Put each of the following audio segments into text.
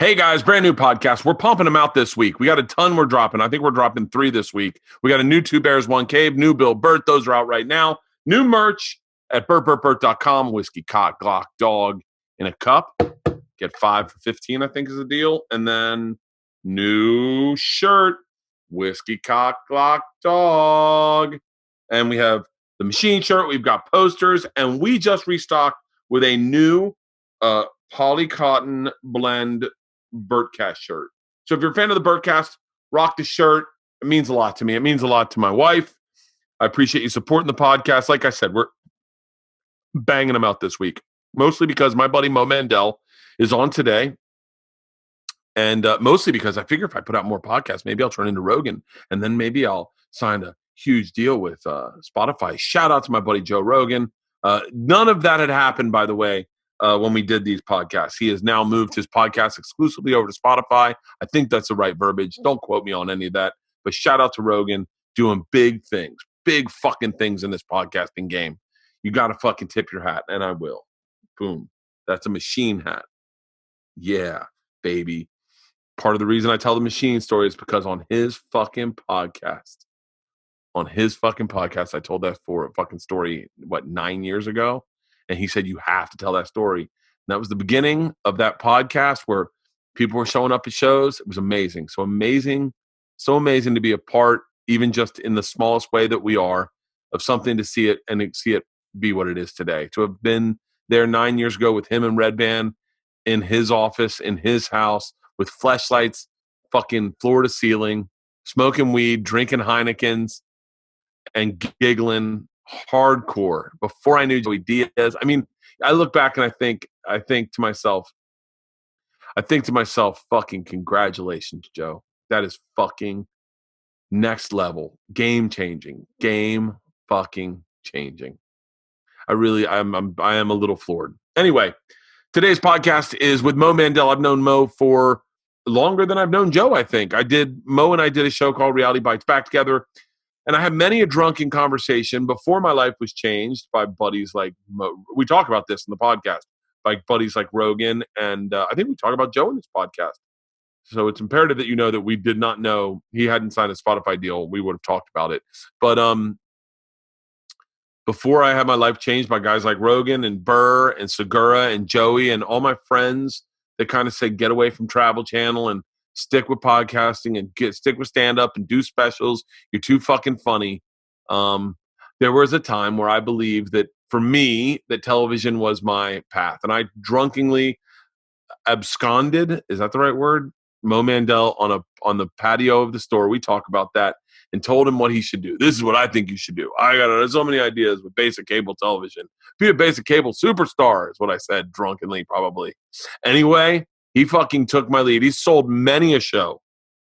Hey guys, brand new podcast. We're pumping them out this week. We got a ton we're dropping. I think we're dropping 3 this week. We got a new 2 Bears, 1 Cave, new Bill Bert. Those are out right now. New merch at BertBertBert.com. Whiskey, cock, Glock, dog in a cup. Get 5 for 15, I think is the deal. And then new shirt, whiskey, cock, Glock, dog. And we have the machine shirt. We've got posters. And we just restocked with a new poly cotton blend Bertcast shirt. So if you're a fan of the Bertcast, rock the shirt. It means a lot to me. It means a lot to my wife. I appreciate you supporting the podcast. Like I said, we're banging them out this week, mostly because my buddy Mo Mandel is on today. And mostly because I figure if I put out more podcasts, maybe I'll turn into Rogan, and then maybe I'll sign a huge deal with Spotify. Shout out to my buddy Joe Rogan. None of that had happened, by the way, when we did these podcasts. He has now moved his podcast exclusively over to Spotify. I think that's the right verbiage. Don't quote me on any of that. But shout out to Rogan doing big things, big fucking things in this podcasting game. You got to fucking tip your hat, and I will. Boom. That's a machine hat. Yeah, baby. Part of the reason I tell the machine story is because on his fucking podcast, I told that for a fucking story, 9 years ago? And he said, you have to tell that story. And that was the beginning of that podcast where people were showing up at shows. It was amazing. So amazing to be a part, even just in the smallest way that we are, of something to see it and see it be what it is today. To have been there 9 years ago with him and Red Band in his office, in his house, with fleshlights, fucking floor to ceiling, smoking weed, drinking Heinekens, and giggling hardcore before I knew Joey Diaz. I mean, I look back and I think to myself, fucking congratulations, Joe. That is fucking next level. Game fucking changing. I am a little floored. Anyway, today's podcast is with Mo Mandel. I've known Mo for longer than I've known Joe, I think. Mo and I did a show called Reality Bites back together. And I had many a drunken conversation before my life was changed by buddies like Mo. We talk about this in the podcast, by buddies like Rogan. And I think we talk about Joe in this podcast. So it's imperative that you know that we did not know he hadn't signed a Spotify deal. We would have talked about it. But before I had my life changed by guys like Rogan and Bert and Segura and Joey and all my friends that kind of said, get away from Travel Channel and stick with podcasting and stick with stand-up and do specials. You're too fucking funny. There was a time where I believed that for me, that television was my path. And I drunkenly absconded, is that the right word? Mo Mandel on the patio of the store. We talk about that and told him what he should do. This is what I think you should do. I got so many ideas with basic cable television. Be a basic cable superstar is what I said drunkenly, probably. Anyway, he fucking took my lead. He sold many a show.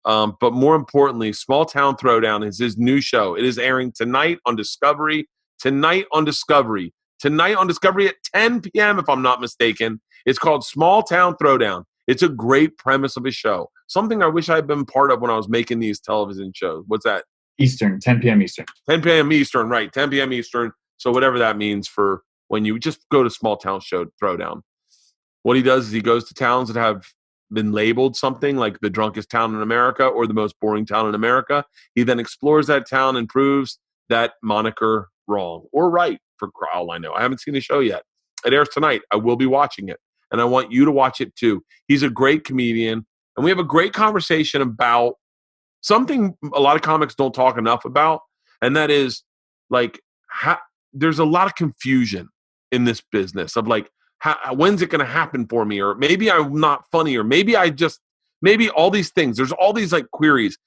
But more importantly, Small Town Throwdown is his new show. It is airing tonight on Discovery. Tonight at 10 p.m., if I'm not mistaken. It's called Small Town Throwdown. It's a great premise of a show. Something I wish I had been part of when I was making these television shows. What's that? Eastern, 10 p.m. Eastern. 10 p.m. Eastern, right. 10 p.m. Eastern. So whatever that means for when you just go to Small Town Throwdown. What he does is he goes to towns that have been labeled something like the drunkest town in America or the most boring town in America. He then explores that town and proves that moniker wrong or right, for all I know. I haven't seen the show yet. It airs tonight. I will be watching it. And I want you to watch it too. He's a great comedian. And we have a great conversation about something a lot of comics don't talk enough about. And that is like, there's a lot of confusion in this business of like, when's it going to happen for me? Or maybe I'm not funny, or maybe all these things. There's all these like queries.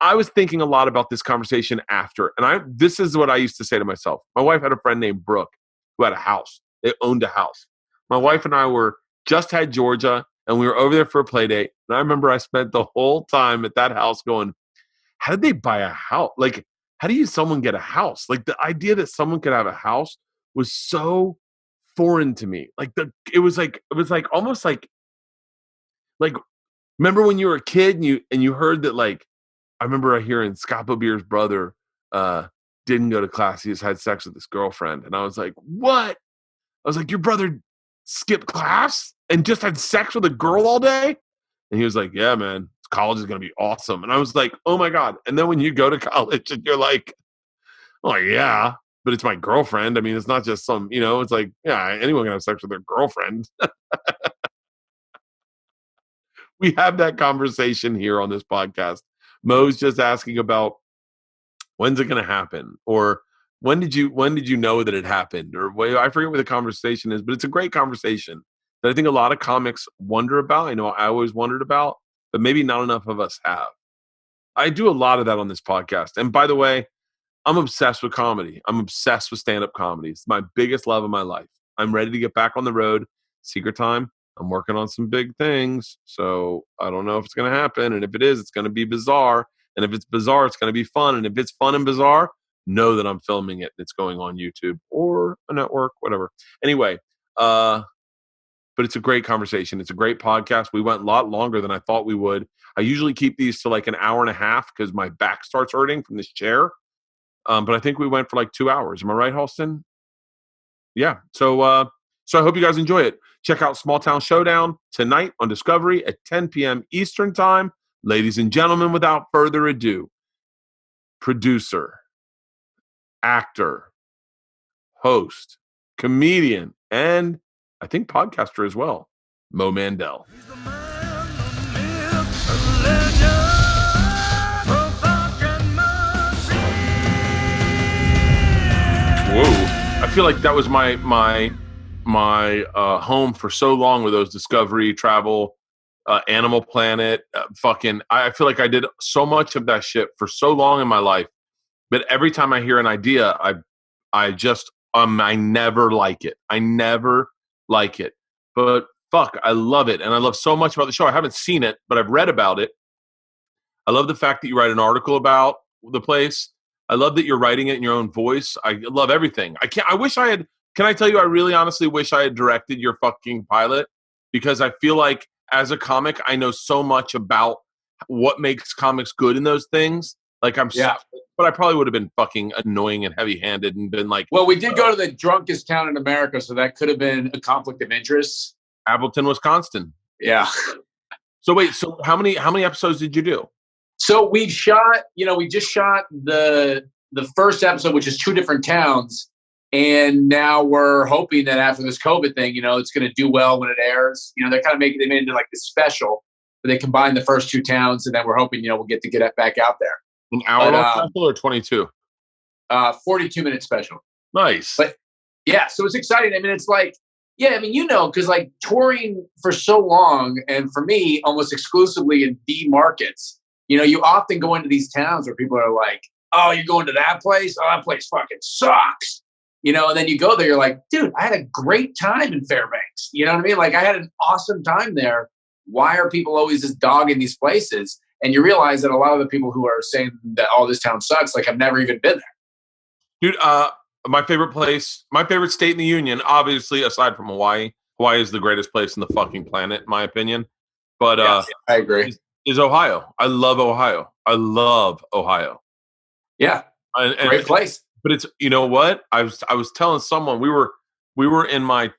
I was thinking a lot about this conversation after. And this is what I used to say to myself. My wife had a friend named Brooke who had a house. They owned a house. My wife and I just had Georgia, and we were over there for a play date. And I remember I spent the whole time at that house going, how did they buy a house? Like, how do someone get a house? Like, the idea that someone could have a house was so foreign to me. Like, it was almost like remember when you were a kid and you heard that, like, I remember hearing Scott Bobier's brother didn't go to class. He just had sex with his girlfriend. And I was like, what? I was like, your brother skipped class and just had sex with a girl all day? And he was like, yeah, man, college is going to be awesome. And I was like, oh my God. And then when you go to college and you're like, oh yeah, but it's my girlfriend. I mean, it's not just some, it's like, yeah, anyone can have sex with their girlfriend. We have that conversation here on this podcast. Mo's just asking about when's it going to happen, or when did you know that it happened, or I forget what the conversation is, but it's a great conversation that I think a lot of comics wonder about. I know I always wondered about, but maybe not enough of us have. I do a lot of that on this podcast. And by the way, I'm obsessed with comedy. I'm obsessed with stand-up comedy. It's my biggest love of my life. I'm ready to get back on the road. Secret time. I'm working on some big things. So I don't know if it's going to happen. And if it is, it's going to be bizarre. And if it's bizarre, it's going to be fun. And if it's fun and bizarre, know that I'm filming it. It's going on YouTube or a network, whatever. Anyway, but it's a great conversation. It's a great podcast. We went a lot longer than I thought we would. I usually keep these to like an hour and a half because my back starts hurting from this chair. But I think we went for like 2 hours. Am I right, Halston? Yeah. So I hope you guys enjoy it. Check out Small Town Showdown tonight on Discovery at 10 p.m. Eastern Time. Ladies and gentlemen, without further ado, producer, actor, host, comedian, and I think podcaster as well, Mo Mandel. Whoa! I feel like that was my home for so long with those Discovery, Travel, Animal Planet, I feel like I did so much of that shit for so long in my life. But every time I hear an idea, I never like it. I never like it. But fuck, I love it, and I love so much about the show. I haven't seen it, but I've read about it. I love the fact that you write an article about the place. I love that you're writing it in your own voice. I love everything. Can I tell you, I really honestly wish I had directed your fucking pilot, because I feel like as a comic, I know so much about what makes comics good in those things. Like but I probably would have been fucking annoying and heavy-handed and been like, well, we did go to the drunkest town in America, so that could have been a conflict of interest. Appleton, Wisconsin. Yeah. So wait, how many episodes did you do? So we just shot the first episode, which is 2 different towns. And now we're hoping that after this COVID thing, it's going to do well when it airs. They're kind of making it into like this special where they combine the first 2 towns. And then we're hoping, we'll get back out there. An hour special or 22? 42-minute special. Nice. But yeah, so it's exciting. I mean, it's like, because like touring for so long, and for me, almost exclusively in B markets, you often go into these towns where people are like, oh, you're going to that place? Oh, that place fucking sucks. And then you go there, you're like, dude, I had a great time in Fairbanks. You know what I mean? Like, I had an awesome time there. Why are people always just dogging these places? And you realize that a lot of the people who are saying that, oh, this town sucks, like, have never even been there. Dude, my favorite place, my favorite state in the union, obviously, aside from Hawaii. Hawaii is the greatest place in the fucking planet, in my opinion. But I agree. Is Ohio. I love Ohio. Yeah. Great place. But it's, you know what? I was telling someone, we were in my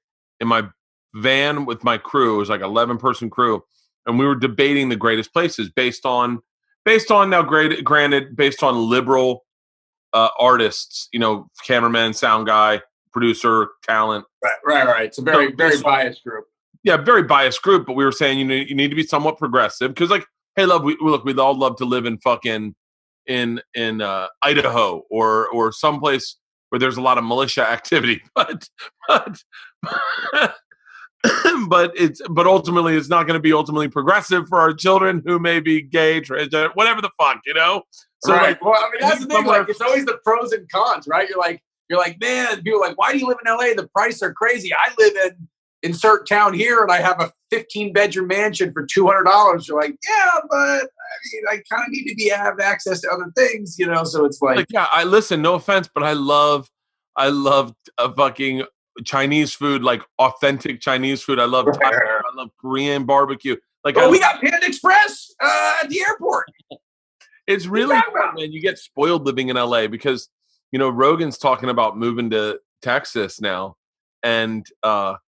van with my crew. It was like 11-person crew, and we were debating the greatest places based on now granted based on liberal artists, cameraman, sound guy, producer, talent. Right. It's a very biased group. Yeah, very biased group. But we were saying you need to be somewhat progressive because, like, hey, we'd all love to live in fucking in Idaho or someplace where there's a lot of militia activity, but ultimately it's not going to be ultimately progressive for our children who may be gay, transgender, whatever the fuck, So right. Like, well, I mean, that's the thing. Like, it's always the pros and cons, right? You're like, man, people are like, why do you live in LA? The prices are crazy. I live in insert town here and I have a 15-bedroom mansion for $200. You're like, yeah, but I mean, I kind of need to have access to other things, so it's like yeah, I listen, no offense, but I love fucking Chinese food, like authentic Chinese food. I love Thai, I love Korean barbecue. Like, we got Panda Express at the airport. It's really fun, man. You get spoiled living in LA because, Rogan's talking about moving to Texas now. And I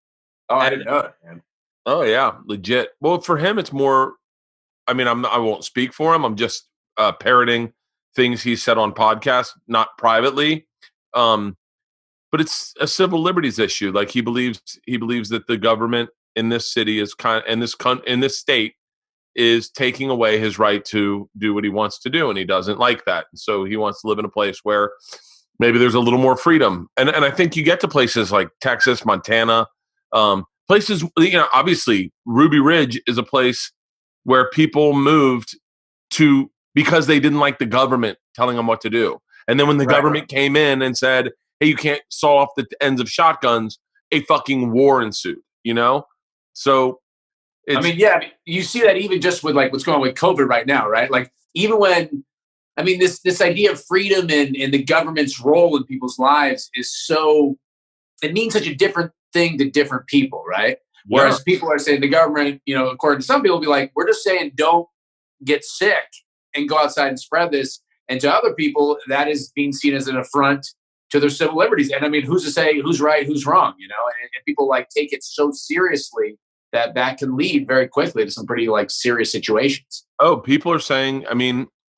didn't know it, man. Oh yeah, legit. Well, for him, it's more I mean, I won't speak for him. I'm just parroting things he said on podcasts, not privately. But it's a civil liberties issue. Like he believes that the government in this city is in this state is taking away his right to do what he wants to do, and he doesn't like that. So he wants to live in a place where maybe there's a little more freedom. And I think you get to places like Texas, Montana, places, obviously Ruby Ridge is a place where people moved to because they didn't like the government telling them what to do. And then when the government came in and said, hey, you can't saw off the ends of shotguns, a fucking war ensued, So you see that even just with like what's going on with COVID right now, right? Like even when, this idea of freedom and the government's role in people's lives it means such a different thing to different people, right? Yeah. Whereas people are saying the government, according to some people, be like, we're just saying don't get sick and go outside and spread this. And to other people, that is being seen as an affront to their civil liberties. And who's to say who's right, who's wrong, and people like take it so seriously that can lead very quickly to some pretty like serious situations. Oh, people are saying,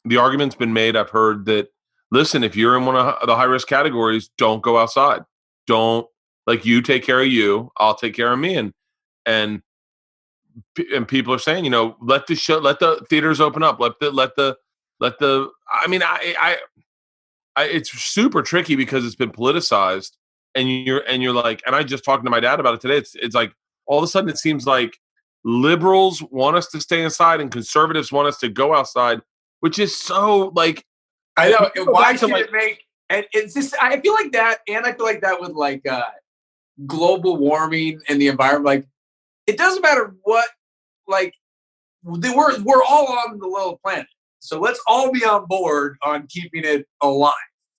the argument's been made. I've heard that, listen, if you're in one of the high risk categories, don't go outside. Don't, like, you take care of you, I'll take care of me. And people are saying, let the theaters open up. It's super tricky because it's been politicized, and you're like, and I just talking to my dad about it today. It's like all of a sudden it seems like liberals want us to stay inside and conservatives want us to go outside, which is so like, I know. Why should it make? And it's just, I feel like that, and I feel like that with like global warming and the environment. Like, it doesn't matter what. Like, we're all on the little planet, so let's all be on board on keeping it alive,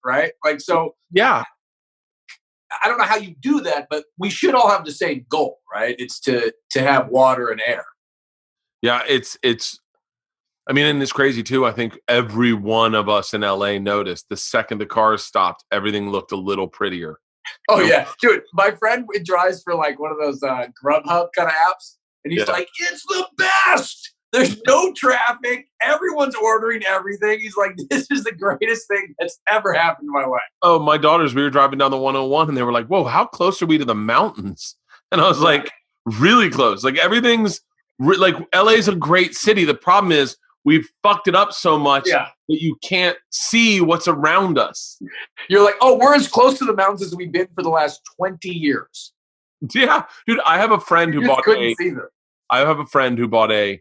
right? Like, so yeah. I don't know how you do that, but we should all have the same goal, right? It's to have water and air. Yeah, it's. And it's crazy too. I think every one of us in LA noticed the second the cars stopped, everything looked a little prettier. Oh yeah, dude. My friend drives for like one of those Grubhub kind of apps, and he's like, "It's the best. There's no traffic. Everyone's ordering everything." He's like, "This is the greatest thing that's ever happened in my life." Oh, my daughters, we were driving down the 101, and they were like, "Whoa, how close are we to the mountains?" And I was like, "Really close. Like everything's like LA's a great city. The problem is." We've fucked it up so much that you can't see what's around us. You're like, oh, we're as close to the mountains as we've been for the last 20 years. Yeah, dude. I have a friend who bought a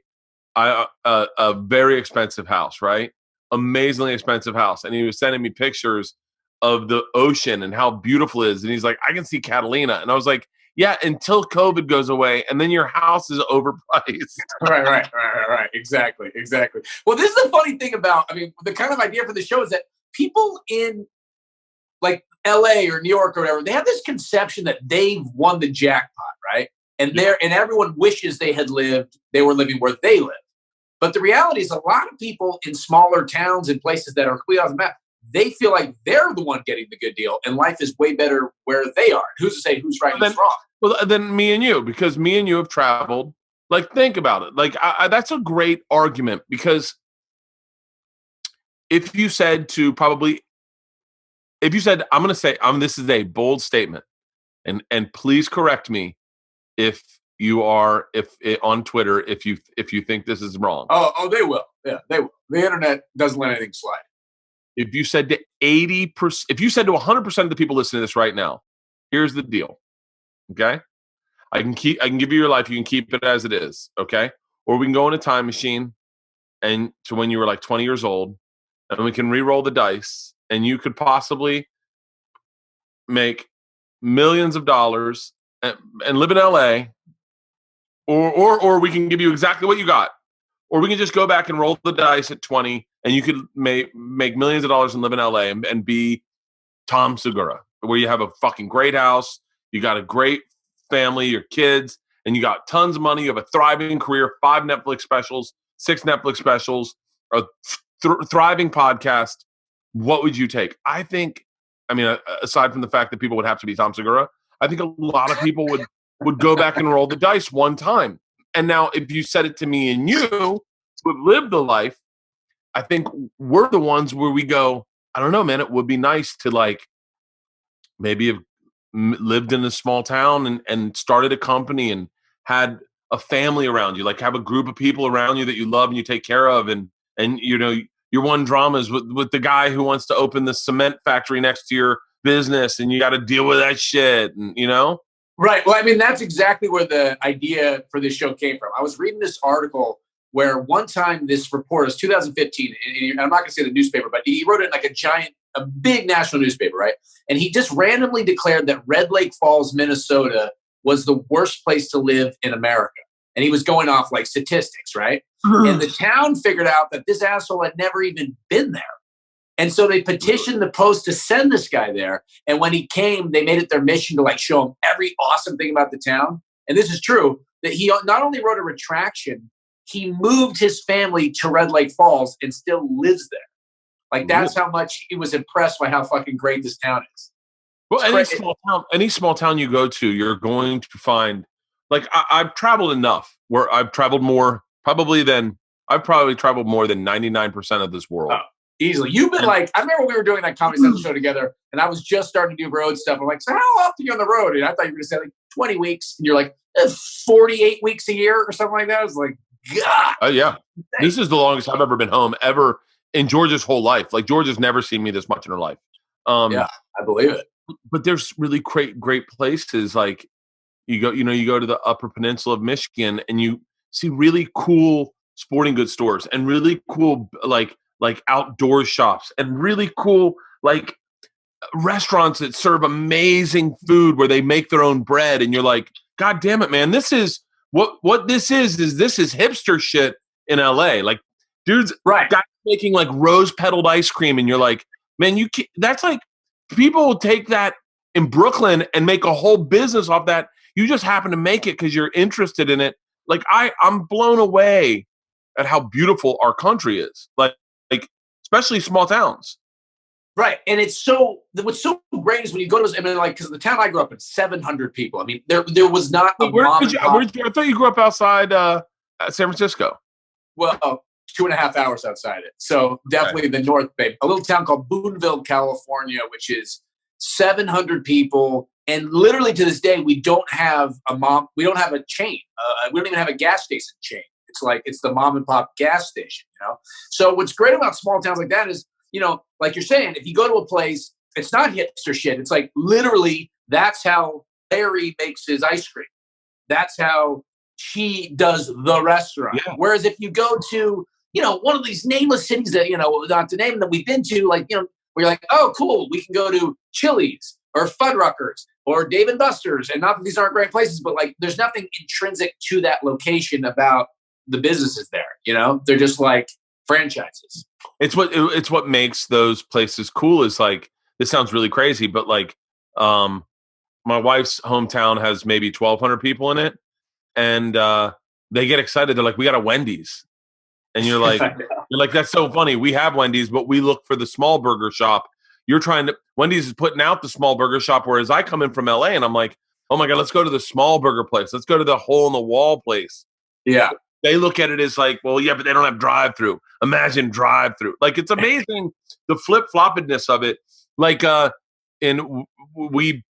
very expensive house, right? Amazingly expensive house, and he was sending me pictures of the ocean and how beautiful it is. And he's like, I can see Catalina, and I was like, yeah, until COVID goes away, and then your house is overpriced. Right. Exactly. Well, this is the funny thing about, the kind of idea for the show is that people in like LA or New York or whatever, they have this conception that they've won the jackpot, right? And and everyone wishes they were living where they live. But the reality is a lot of people in smaller towns and places that are completely off the map, they feel like they're the one getting the good deal, and life is way better where they are. Who's to say who's right and who's wrong? Well, then me and you, because me and you have traveled. Like, think about it. Like, that's a great argument, because if you said, I'm going to say, this is a bold statement, and please correct me if on Twitter, if you think this is wrong. Oh, they will. Yeah, they will. The internet doesn't let anything slide. If you said to 80%, if you said to 100% of the people listening to this right now, here's the deal. Okay. I can give you your life. You can keep it as it is. Okay. Or we can go in a time machine and to when you were like 20 years old, and we can re-roll the dice, and you could possibly make millions of dollars and live in LA, or we can give you exactly what you got, or we can just go back and roll the dice at 20, and you could make millions of dollars and live in LA and be Tom Segura, where you have a fucking great house, you got a great family, your kids, and you got tons of money, you have a thriving career, 5 Netflix specials, 6 Netflix specials, a thriving podcast. What would you take? I think, aside from the fact that people would have to be Tom Segura, I think a lot of people would go back and roll the dice one time. And now if you said it to me and you, who live the life, I think we're the ones where we go, I don't know, man, it would be nice to like maybe have lived in a small town and started a company and had a family around you, like have a group of people around you that you love and you take care of. And you know, your one drama is with the guy who wants to open the cement factory next to your business and you got to deal with that shit. And, you know? Right. Well, I mean, that's exactly where the idea for this show came from. I was reading this article where one time this reporter, it's 2015, and I'm not going to say the newspaper, but he wrote it in like a big national newspaper, right? And he just randomly declared that Red Lake Falls, Minnesota was the worst place to live in America. And he was going off like statistics, right? And the town figured out that this asshole had never even been there. And so they petitioned the Post to send this guy there. And when he came, they made it their mission to like show him every awesome thing about the town. And this is true, that he not only wrote a retraction, he moved his family to Red Lake Falls and still lives there. Like that's how much he was impressed by how fucking great this town is. Well, any small town you go to, you're going to find, like I've traveled enough where I've traveled more I've probably traveled more than 99% of this world. Oh, easily. You've been like, I remember we were doing that Comedy Central show together and I was just starting to do road stuff. I'm like, so how often are you on the road? And I thought you were going to say like 20 weeks. And you're like, 48 weeks a year or something like that. I was like, God. Oh, yeah. This is the longest I've ever been home ever in Georgia's whole life. Like Georgia's never seen me this much in her life. Yeah, I believe it. But there's really great places. Like you go to the Upper Peninsula of Michigan and you see really cool sporting goods stores and really cool like outdoor shops and really cool like restaurants that serve amazing food where they make their own bread. And you're like, God damn it, man, this is what this is hipster shit in LA. Like dudes, right, guys making like rose petaled ice cream. And you're like, man, that's like, people will take that in Brooklyn and make a whole business off that. You just happen to make it because you're interested in it. Like I'm blown away at how beautiful our country is. Like especially small towns. Right. And what's so great is when you go to, I mean, like, because the town I grew up in, 700 people. I mean, there was not a I thought you grew up outside San Francisco. Well, 2.5 hours outside it. So definitely the North Bay, a little town called Boonville, California, which is 700 people. And literally to this day, we don't have a chain. We don't even have a gas station chain. It's the mom and pop gas station, you know? So what's great about small towns like that is, you know, like you're saying, if you go to a place, it's not hipster shit. It's like literally that's how Larry makes his ice cream. That's how she does the restaurant. Yeah. Whereas if you go to, you know, one of these nameless cities that, you know, not to name that we've been to, like, you know, where you're like, oh, cool, we can go to Chili's or Fuddruckers or Dave & Buster's. And not that these aren't great places, but like there's nothing intrinsic to that location about the businesses there. You know, they're just like franchises. It's what makes those places cool is like, this sounds really crazy, but like my wife's hometown has maybe 1,200 people in it. And they get excited. They're like, we got a Wendy's. And you're like, that's so funny. We have Wendy's, but we look for the small burger shop. Wendy's is putting out the small burger shop. Whereas I come in from LA and I'm like, oh my God, let's go to the small burger place. Let's go to the hole in the wall place. Yeah. They look at it as like, well, yeah, but they don't have drive-through. Imagine drive-through. Like, it's amazing the flip-floppedness of it. Like, we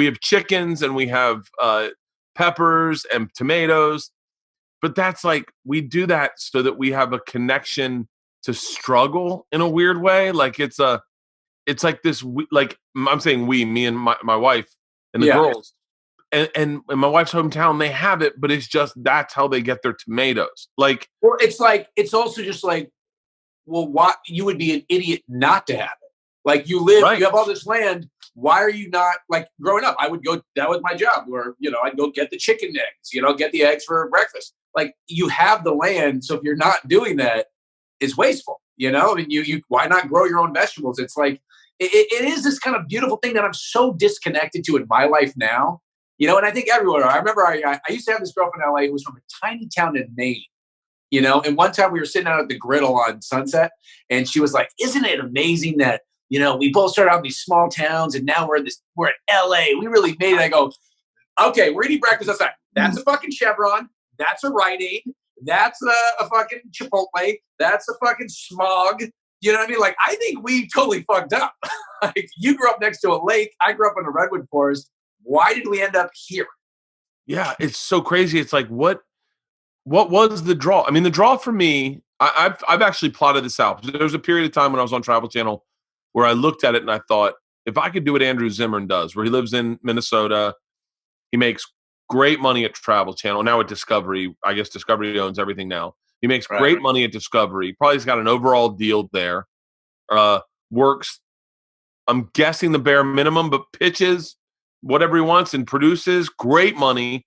have chickens and we have peppers and tomatoes. But that's like, we do that so that we have a connection to struggle in a weird way. Like, it's like this, like, I'm saying me and my wife and the girls. And in my wife's hometown, they have it, but it's just that's how they get their tomatoes. Like, well, it's also just like, well, why you would be an idiot not to have it? Like you have all this land. Why are you not like growing up? I would go. That was my job. Where I'd go get the chicken eggs. Get the eggs for breakfast. Like you have the land, so if you're not doing that, it's wasteful. I mean, you why not grow your own vegetables? It's like it is this kind of beautiful thing that I'm so disconnected to in my life now. And I think everywhere. I remember I used to have this girlfriend in LA who was from a tiny town in Maine, and one time we were sitting out at the Griddle on Sunset and she was like, isn't it amazing that, we both started out in these small towns and now we're in LA. We really made it. I go, okay, we're eating breakfast outside. That's a fucking Chevron. That's a Rite Aid. That's a fucking Chipotle. That's a fucking Smog. You know what I mean? Like, I think we totally fucked up. Like, you grew up next to a lake. I grew up in a redwood forest. Why did we end up here? Yeah, it's so crazy. It's like, what was the draw? I mean, the draw for me, I've actually plotted this out. There was a period of time when I was on Travel Channel where I looked at it and I thought, if I could do what Andrew Zimmern does, where he lives in Minnesota, he makes great money at Travel Channel. Now at Discovery, I guess Discovery owns everything now. He makes great money at Discovery. Probably's got an overall deal there. Works, I'm guessing the bare minimum, but pitches whatever he wants and produces great money.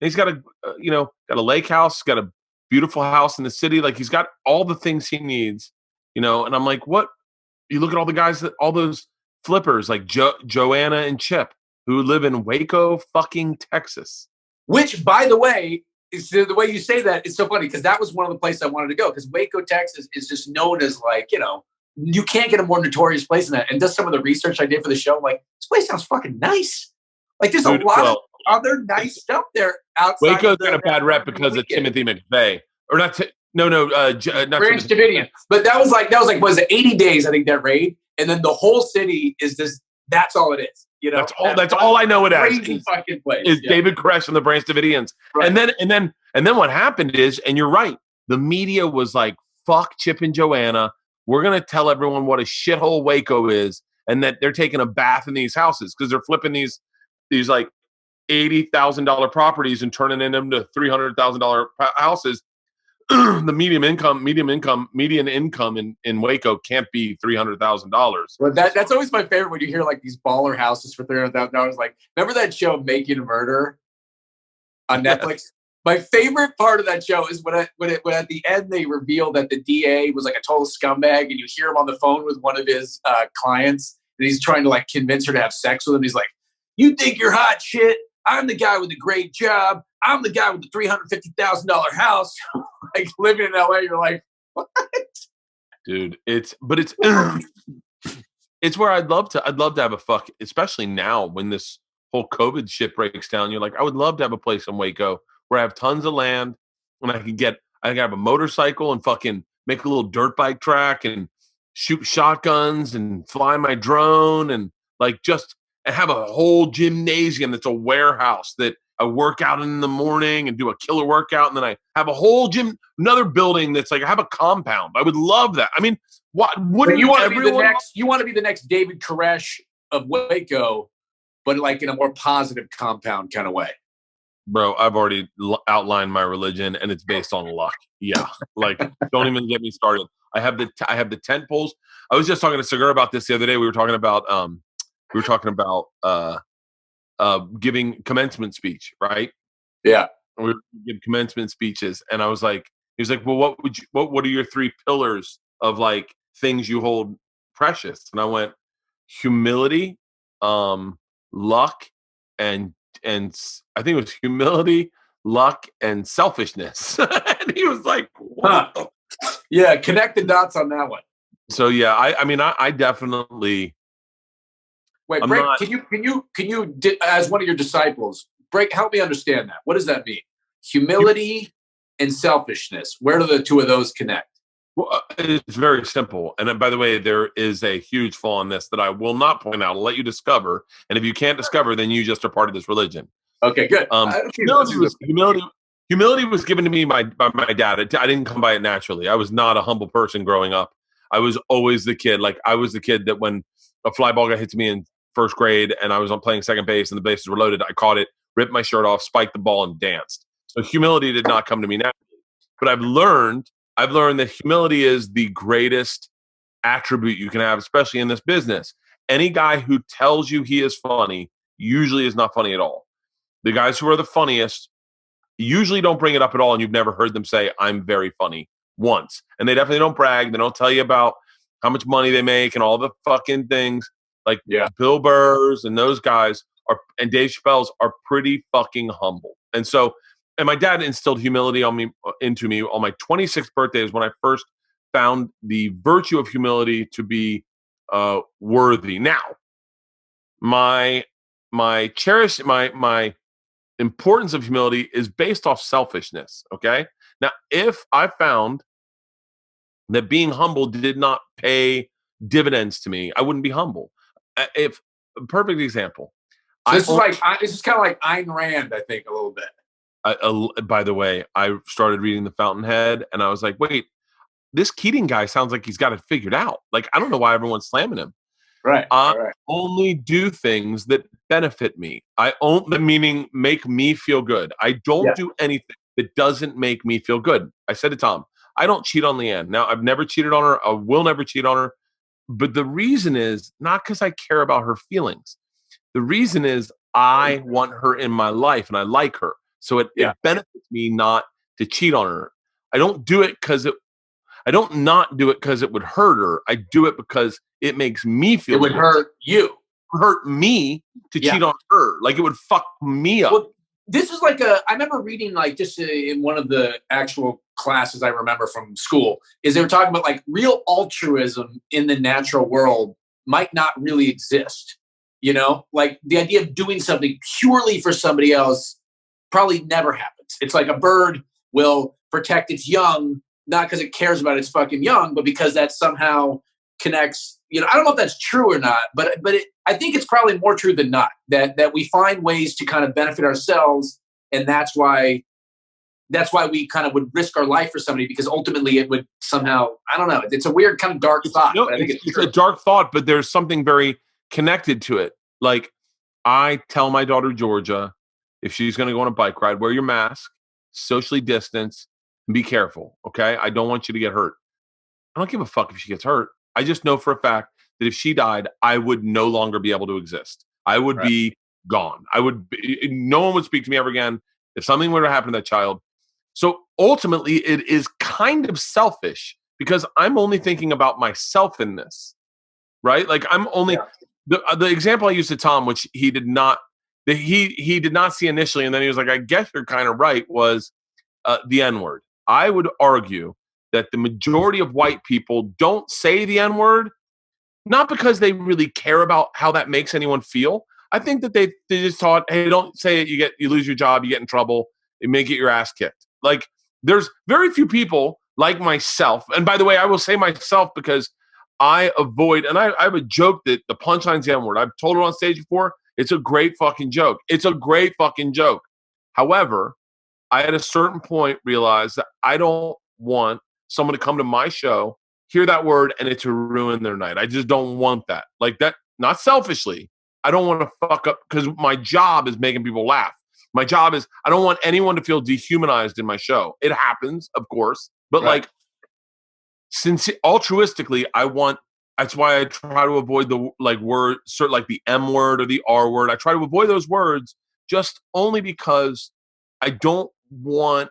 And he's got got a lake house, got a beautiful house in the city. Like, he's got all the things he needs, and I'm like, what? You look at all the guys all those flippers like Joanna and Chip who live in Waco, fucking Texas. Which, by the way, is the way you say that is so funny, because that was one of the places I wanted to go, because Waco, Texas is just known as, like, you can't get a more notorious place than that. And just some of the research I did for the show, I'm like, this place sounds fucking nice. Like, there's a lot of other nice stuff there outside. Waco's got a bad rep because of Timothy McVeigh. Or not not Branch Davidian. But that was like, was it 80 days, I think, that raid? And then the whole city is just, that's all it is. That's all I know it as. Crazy fucking place. Is David Koresh and the Branch Davidians. Right. And then what happened is, and you're right, the media was like, fuck Chip and Joanna. We're going to tell everyone what a shithole Waco is, and that they're taking a bath in these houses because they're flipping these like $80,000 properties and turning them into $300,000 houses. The median income in Waco can't be $300,000. Well, that's always my favorite when you hear like these baller houses for $300,000. Like, remember that show Making a Murder on Netflix? Yes. My favorite part of that show is when at the end they reveal that the DA was like a total scumbag, and you hear him on the phone with one of his clients, and he's trying to like convince her to have sex with him. He's like, "You think you're hot shit? I'm the guy with a great job. I'm the guy with the $350,000 house." Like, living in LA, you're like, what? Dude, it's it's where I'd love to have a fuck, especially now when this whole COVID shit breaks down. You're like, I would love to have a place in Waco where I have tons of land and I can have a motorcycle and fucking make a little dirt bike track and shoot shotguns and fly my drone and like just and have a whole gymnasium that's a warehouse that I work out in the morning and do a killer workout, and then I have a whole gym, another building that's like I have a compound. I would love that. I mean, what wouldn't you want to be the next? You want to be the next David Koresh of Waco, but like in a more positive compound kind of way. Bro, I've already outlined my religion, and it's based on luck. Yeah, like don't even get me started. I have the tent poles. I was just talking to Segura about this the other day. We were talking about giving commencement speech, right? Yeah. We give commencement speeches, and I was like, he was like, well, what are your three pillars of like things you hold precious? And I went, humility, luck, and I think it was humility, luck, and selfishness. And he was like, what? Yeah, connect the dots on that one. So yeah, I definitely. Wait, break. Can you, as one of your disciples, help me understand that. What does that mean? Humility and selfishness. Where do the two of those connect? Well, it's very simple. And by the way, there is a huge flaw in this that I will not point out. I'll let you discover. And if you can't discover, then you just are part of this religion. Okay, good. Humility was given to me by my dad. I didn't come by it naturally. I was not a humble person growing up. I was always the kid. Like, I was the kid that when a fly ball got hit to me in first grade and I was playing second base and the bases were loaded, I caught it, ripped my shirt off, spiked the ball, and danced. So humility did not come to me naturally. But I've learned that humility is the greatest attribute you can have, especially in this business. Any guy who tells you he is funny usually is not funny at all. The guys who are the funniest usually don't bring it up at all, and you've never heard them say, I'm very funny, once. And they definitely don't brag. They don't tell you about how much money they make and all the fucking things. Like, yeah, Bill Burrs and those guys and Dave Chappelle's are pretty fucking humble. And so, and my dad instilled humility into me on my 26th birthday is when I first found the virtue of humility to be worthy. Now, my importance of humility is based off selfishness. Okay. Now, if I found that being humble did not pay dividends to me, I wouldn't be humble. If a perfect example. So this is kind of like Ayn Rand, I think, a little bit. By the way, I started reading The Fountainhead, and I was like, wait, this Keating guy sounds like he's got it figured out. Like, I don't know why everyone's slamming him. Right. I Right. only do things that benefit me. Meaning make me feel good. I don't do anything that doesn't make me feel good. I said to Tom, I don't cheat on Leanne. Now, I've never cheated on her. I will never cheat on her. But the reason is not because I care about her feelings. The reason is I want her in my life and I like her. So it benefits me not to cheat on her. I don't do it because I don't not do it because it would hurt her. I do it because it makes me feel good. It would hurt you. It would hurt me to cheat on her. Like, it would fuck me up. Well, this is like I remember reading, like, just in one of the actual classes I remember from school, is they were talking about like real altruism in the natural world might not really exist. You know, like the idea of doing something purely for somebody else probably never happens. It's like a bird will protect its young, not because it cares about its fucking young, but because that somehow connects. You know, I don't know if that's true or not, but I think it's probably more true than not that we find ways to kind of benefit ourselves, and that's why we kind of would risk our life for somebody, because ultimately it would somehow, I don't know. It's a weird kind of dark thought. No, but I think it's a dark thought, but there's something very connected to it. Like, I tell my daughter Georgia, if she's going to go on a bike ride, wear your mask, socially distance, and be careful. Okay, I don't want you to get hurt. I don't give a fuck if she gets hurt. I just know for a fact that if she died, I would no longer be able to exist. I would be gone. No one would speak to me ever again if something were to happen to that child. So ultimately, it is kind of selfish because I'm only thinking about myself in this, right? Like, I'm only the example I used to Tom, which he did not see initially, and then he was like, "I guess you're kind of right." Was the N-word? I would argue that the majority of white people don't say the N-word, not because they really care about how that makes anyone feel. I think that they just thought, hey, don't say it. You lose your job. You get in trouble. You may get your ass kicked. Like, there's very few people like myself. And by the way, I will say myself because I avoid, and I have a joke that the punchline's the N-word. I've told it on stage before. It's a great fucking joke. It's a great fucking joke. However, I at a certain point realized that I don't want someone to come to my show, hear that word, and it to ruin their night. I just don't want that. Like that, not selfishly. I don't want to fuck up, because my job is making people laugh. My job is, I don't want anyone to feel dehumanized in my show. It happens, of course. But like, since altruistically, that's why I try to avoid the word, sort of like the M word or the R word. I try to avoid those words just only because I don't want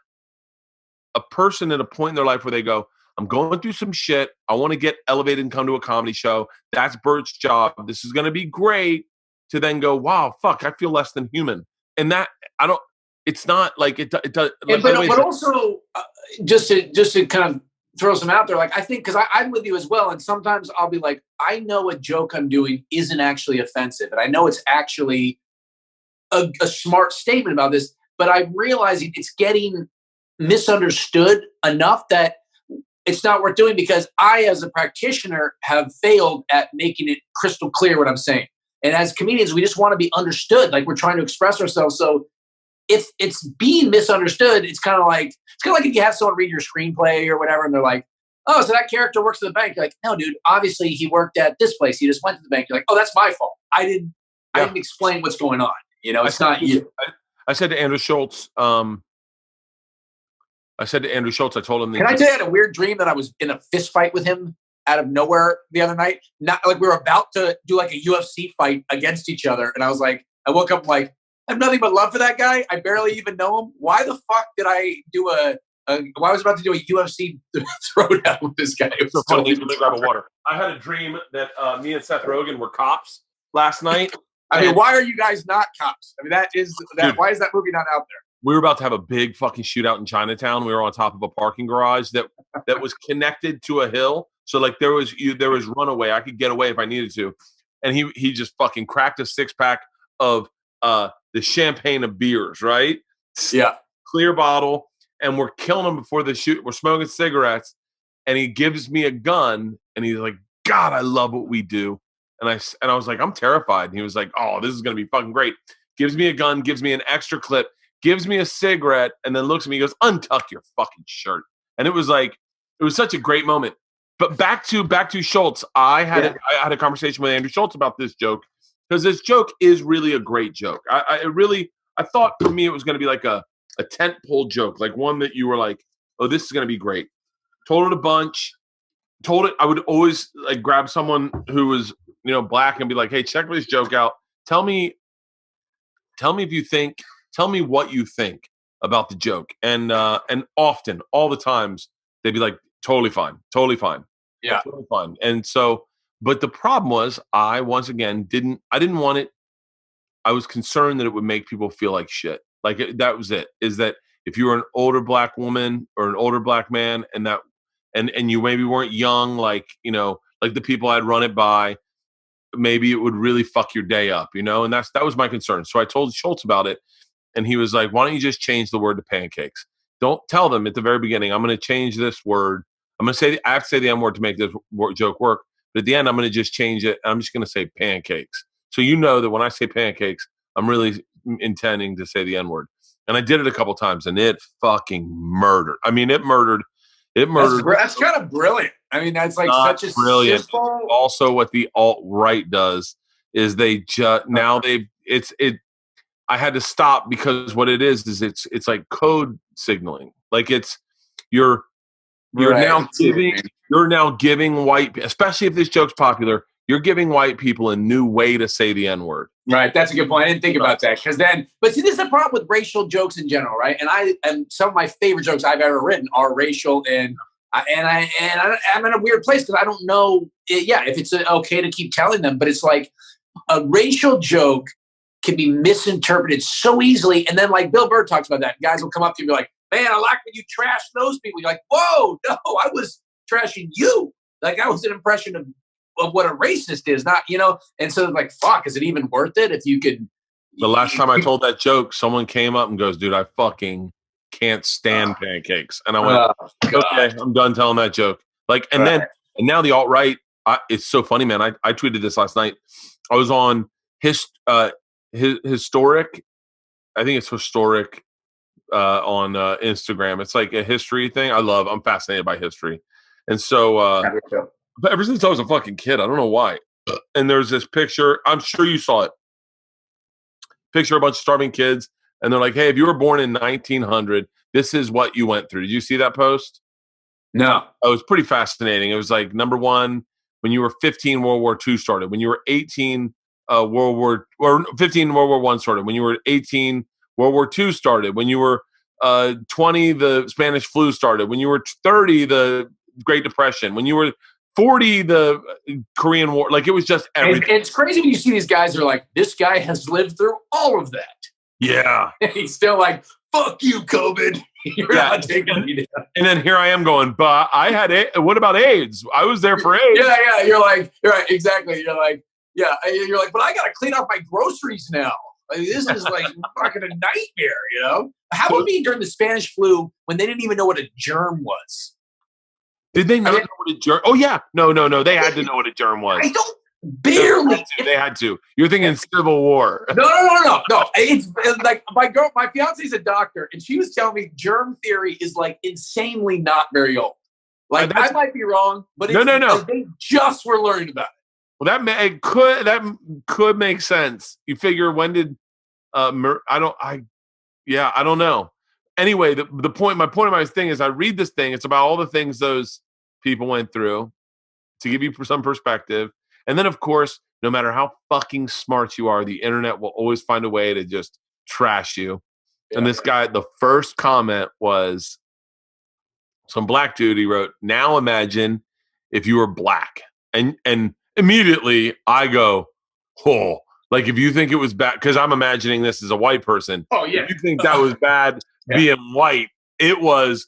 a person at a point in their life where they go, I'm going through some shit. I want to get elevated and come to a comedy show. That's Bert's job. This is going to be great. To then go, wow, fuck, I feel less than human. And that, it's not like it does. Like, but also, just to kind of throw some out there, like, I think, because I'm with you as well. And sometimes I'll be like, I know a joke I'm doing isn't actually offensive. And I know it's actually a smart statement about this, but I'm realizing it's getting misunderstood enough that it's not worth doing, because I, as a practitioner, have failed at making it crystal clear what I'm saying. And as comedians, we just want to be understood. Like, we're trying to express ourselves. So if it's being misunderstood, it's kind of like if you have someone read your screenplay or whatever, and they're like, oh, so that character works at the bank. You're like, no, dude, obviously he worked at this place. He just went to the bank. You're like, oh, that's my fault. I didn't explain what's going on. You know, it's not you. I said to Andrew Schultz, I told him. Can I tell you, I had a weird dream that I was in a fist fight with him out of nowhere the other night. Not like we were about to do like a UFC fight against each other. And I was like, I woke up like, I have nothing but love for that guy. I barely even know him. Why the fuck did I do why I was about to do a UFC throwdown with this guy? It was so funny. Grab a water. I had a dream that me and Seth Rogen were cops last night. I mean, why are you guys not cops? I mean, dude, why is that movie not out there? We were about to have a big fucking shootout in Chinatown. We were on top of a parking garage that was connected to a hill. So like there was runaway. I could get away if I needed to. And he just fucking cracked a 6-pack of the champagne of beers, right? Yeah. Clear bottle. and we're killing him before the shoot. We're smoking cigarettes, and he gives me a gun, and he's like, God, I love what we do. And I was like, I'm terrified. And he was like, oh, this is going to be fucking great. Gives me a gun, gives me an extra clip, gives me a cigarette, and then looks at me and goes, untuck your fucking shirt. And it was such a great moment. But back to Schultz. I had a conversation with Andrew Schultz about this joke, because this joke is really a great joke. I thought for me it was going to be like a tentpole joke, like one that you were like, oh, this is going to be great. Told it a bunch. Told it I would always like grab someone who was, black and be like, hey, check this joke out. Tell me what you think about the joke. And often, all the times, they'd be like, totally fine. Yeah. Totally fine. And so, but the problem was I didn't want it. I was concerned that it would make people feel like shit. Like that was it. Is that if you were an older black woman or an older black man and you maybe weren't young, like the people I'd run it by, maybe it would really fuck your day up, and that was my concern. So I told Schultz about it, and he was like, why don't you just change the word to pancakes? Don't tell them at the very beginning, I'm going to change this word. I have to say the M word to make this joke work. But at the end, I'm going to just change it. I'm just going to say pancakes. So that when I say pancakes, I'm really intending to say the N word. And I did it a couple times, and it fucking murdered. I mean, it murdered. That's kind of brilliant. I mean, that's like such a brilliant. simple. Also, what the alt-right does is I had to stop, because what it is it's like code signaling. Like you're now giving white, especially if this joke's popular, you're giving white people a new way to say the N word. Right. That's a good point. I didn't think about that, but see, this is the problem with racial jokes in general, right? And some of my favorite jokes I've ever written are racial, and I'm in a weird place because I don't know, if it's okay to keep telling them, but it's like a racial joke can be misinterpreted so easily. And then like Bill Bert talks about that. Guys will come up to you and be like, man, I like when you trash those people. You're like, whoa, no, I was trashing you. Like that was an impression of what a racist is, not, and so like, fuck, is it even worth it if you could? The last time I told that joke, someone came up and goes, dude, I fucking can't stand pancakes. And I went, okay, I'm done telling that joke. Like, and now the alt-right, it's so funny, man. I tweeted this last night. I was on historic. I think it's historic on Instagram. It's like a history thing. I'm fascinated by history. And so, but ever since I was a fucking kid, I don't know why. And there's this picture. I'm sure you saw it. Picture a bunch of starving kids. And they're like, hey, if you were born in 1900, this is what you went through. Did you see that post? No. It was pretty fascinating. It was like, number one, when you were 15, World War II started. When you were 18, 15, World War I started. When you were 18, World War II started. When you were 20, the Spanish flu started. When you were 30, the Great Depression. When you were 40, the Korean War. Like, it was just everything. And it's crazy when you see these guys who are like, this guy has lived through all of that. Yeah. And he's still like, fuck you, COVID. You're not taking me down. And then here I am going, but I had what about AIDS? I was there for AIDS. Yeah. You're right. Exactly. You're like, but I got to clean up my groceries now. Like, this is like fucking a nightmare, How about me during the Spanish flu when they didn't even know what a germ was? Did they not know what a germ? Oh, yeah. No. They had to know what a germ was. I don't. Barely. They had to. You're thinking Civil War. No. It's like my fiance's a doctor, and she was telling me germ theory is like insanely not very old. Like, I might be wrong, but no. Like, they just were learning about it. Well, that could make sense. You figure, when did I don't know. Anyway, my point of my thing is, I read this thing. It's about all the things those people went through to give you some perspective. And then, of course, no matter how fucking smart you are, the internet will always find a way to just trash you. Yeah. And this guy, the first comment was some black dude. He wrote, now imagine if you were black. And immediately I go, oh, like, if you think it was bad, because I'm imagining this as a white person. Oh, yeah. If you think that was bad being white, it was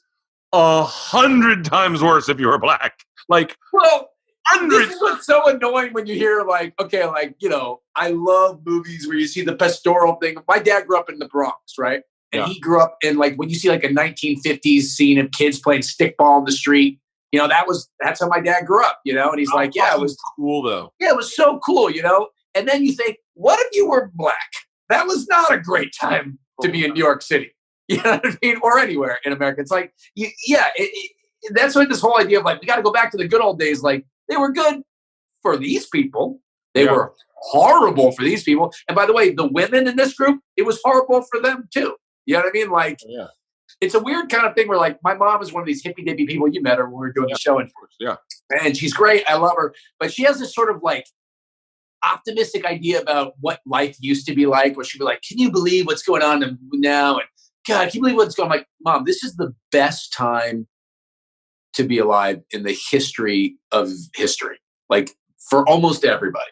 100 times worse if you were black. Like, well, this is what's so annoying when you hear, like, okay, like, I love movies where you see the pastoral thing. My dad grew up in the Bronx, right? And he grew up in like, when you see like a 1950s scene of kids playing stickball in the street, you know, that's how my dad grew up, you know? And he's like, yeah, it was cool though. Yeah, it was so cool, you know? And then you think, what if you were black? That was not a great time to be in New York City. You know what I mean? Or anywhere in America. It's like, that's like this whole idea of like, we got to go back to the good old days. Like, they were good for these people. They were horrible for these people. And by the way, the women in this group, it was horrible for them too. You know what I mean? Like, it's a weird kind of thing where like, my mom is one of these hippy dippy people. You met her when we were doing the show. And she's great. I love her. But she has this sort of like optimistic idea about what life used to be like, where she'd be like, can you believe what's going on now? And God, can you believe what's going on? I'm like, Mom, this is the best time to be alive in the history of history. Like, for almost everybody,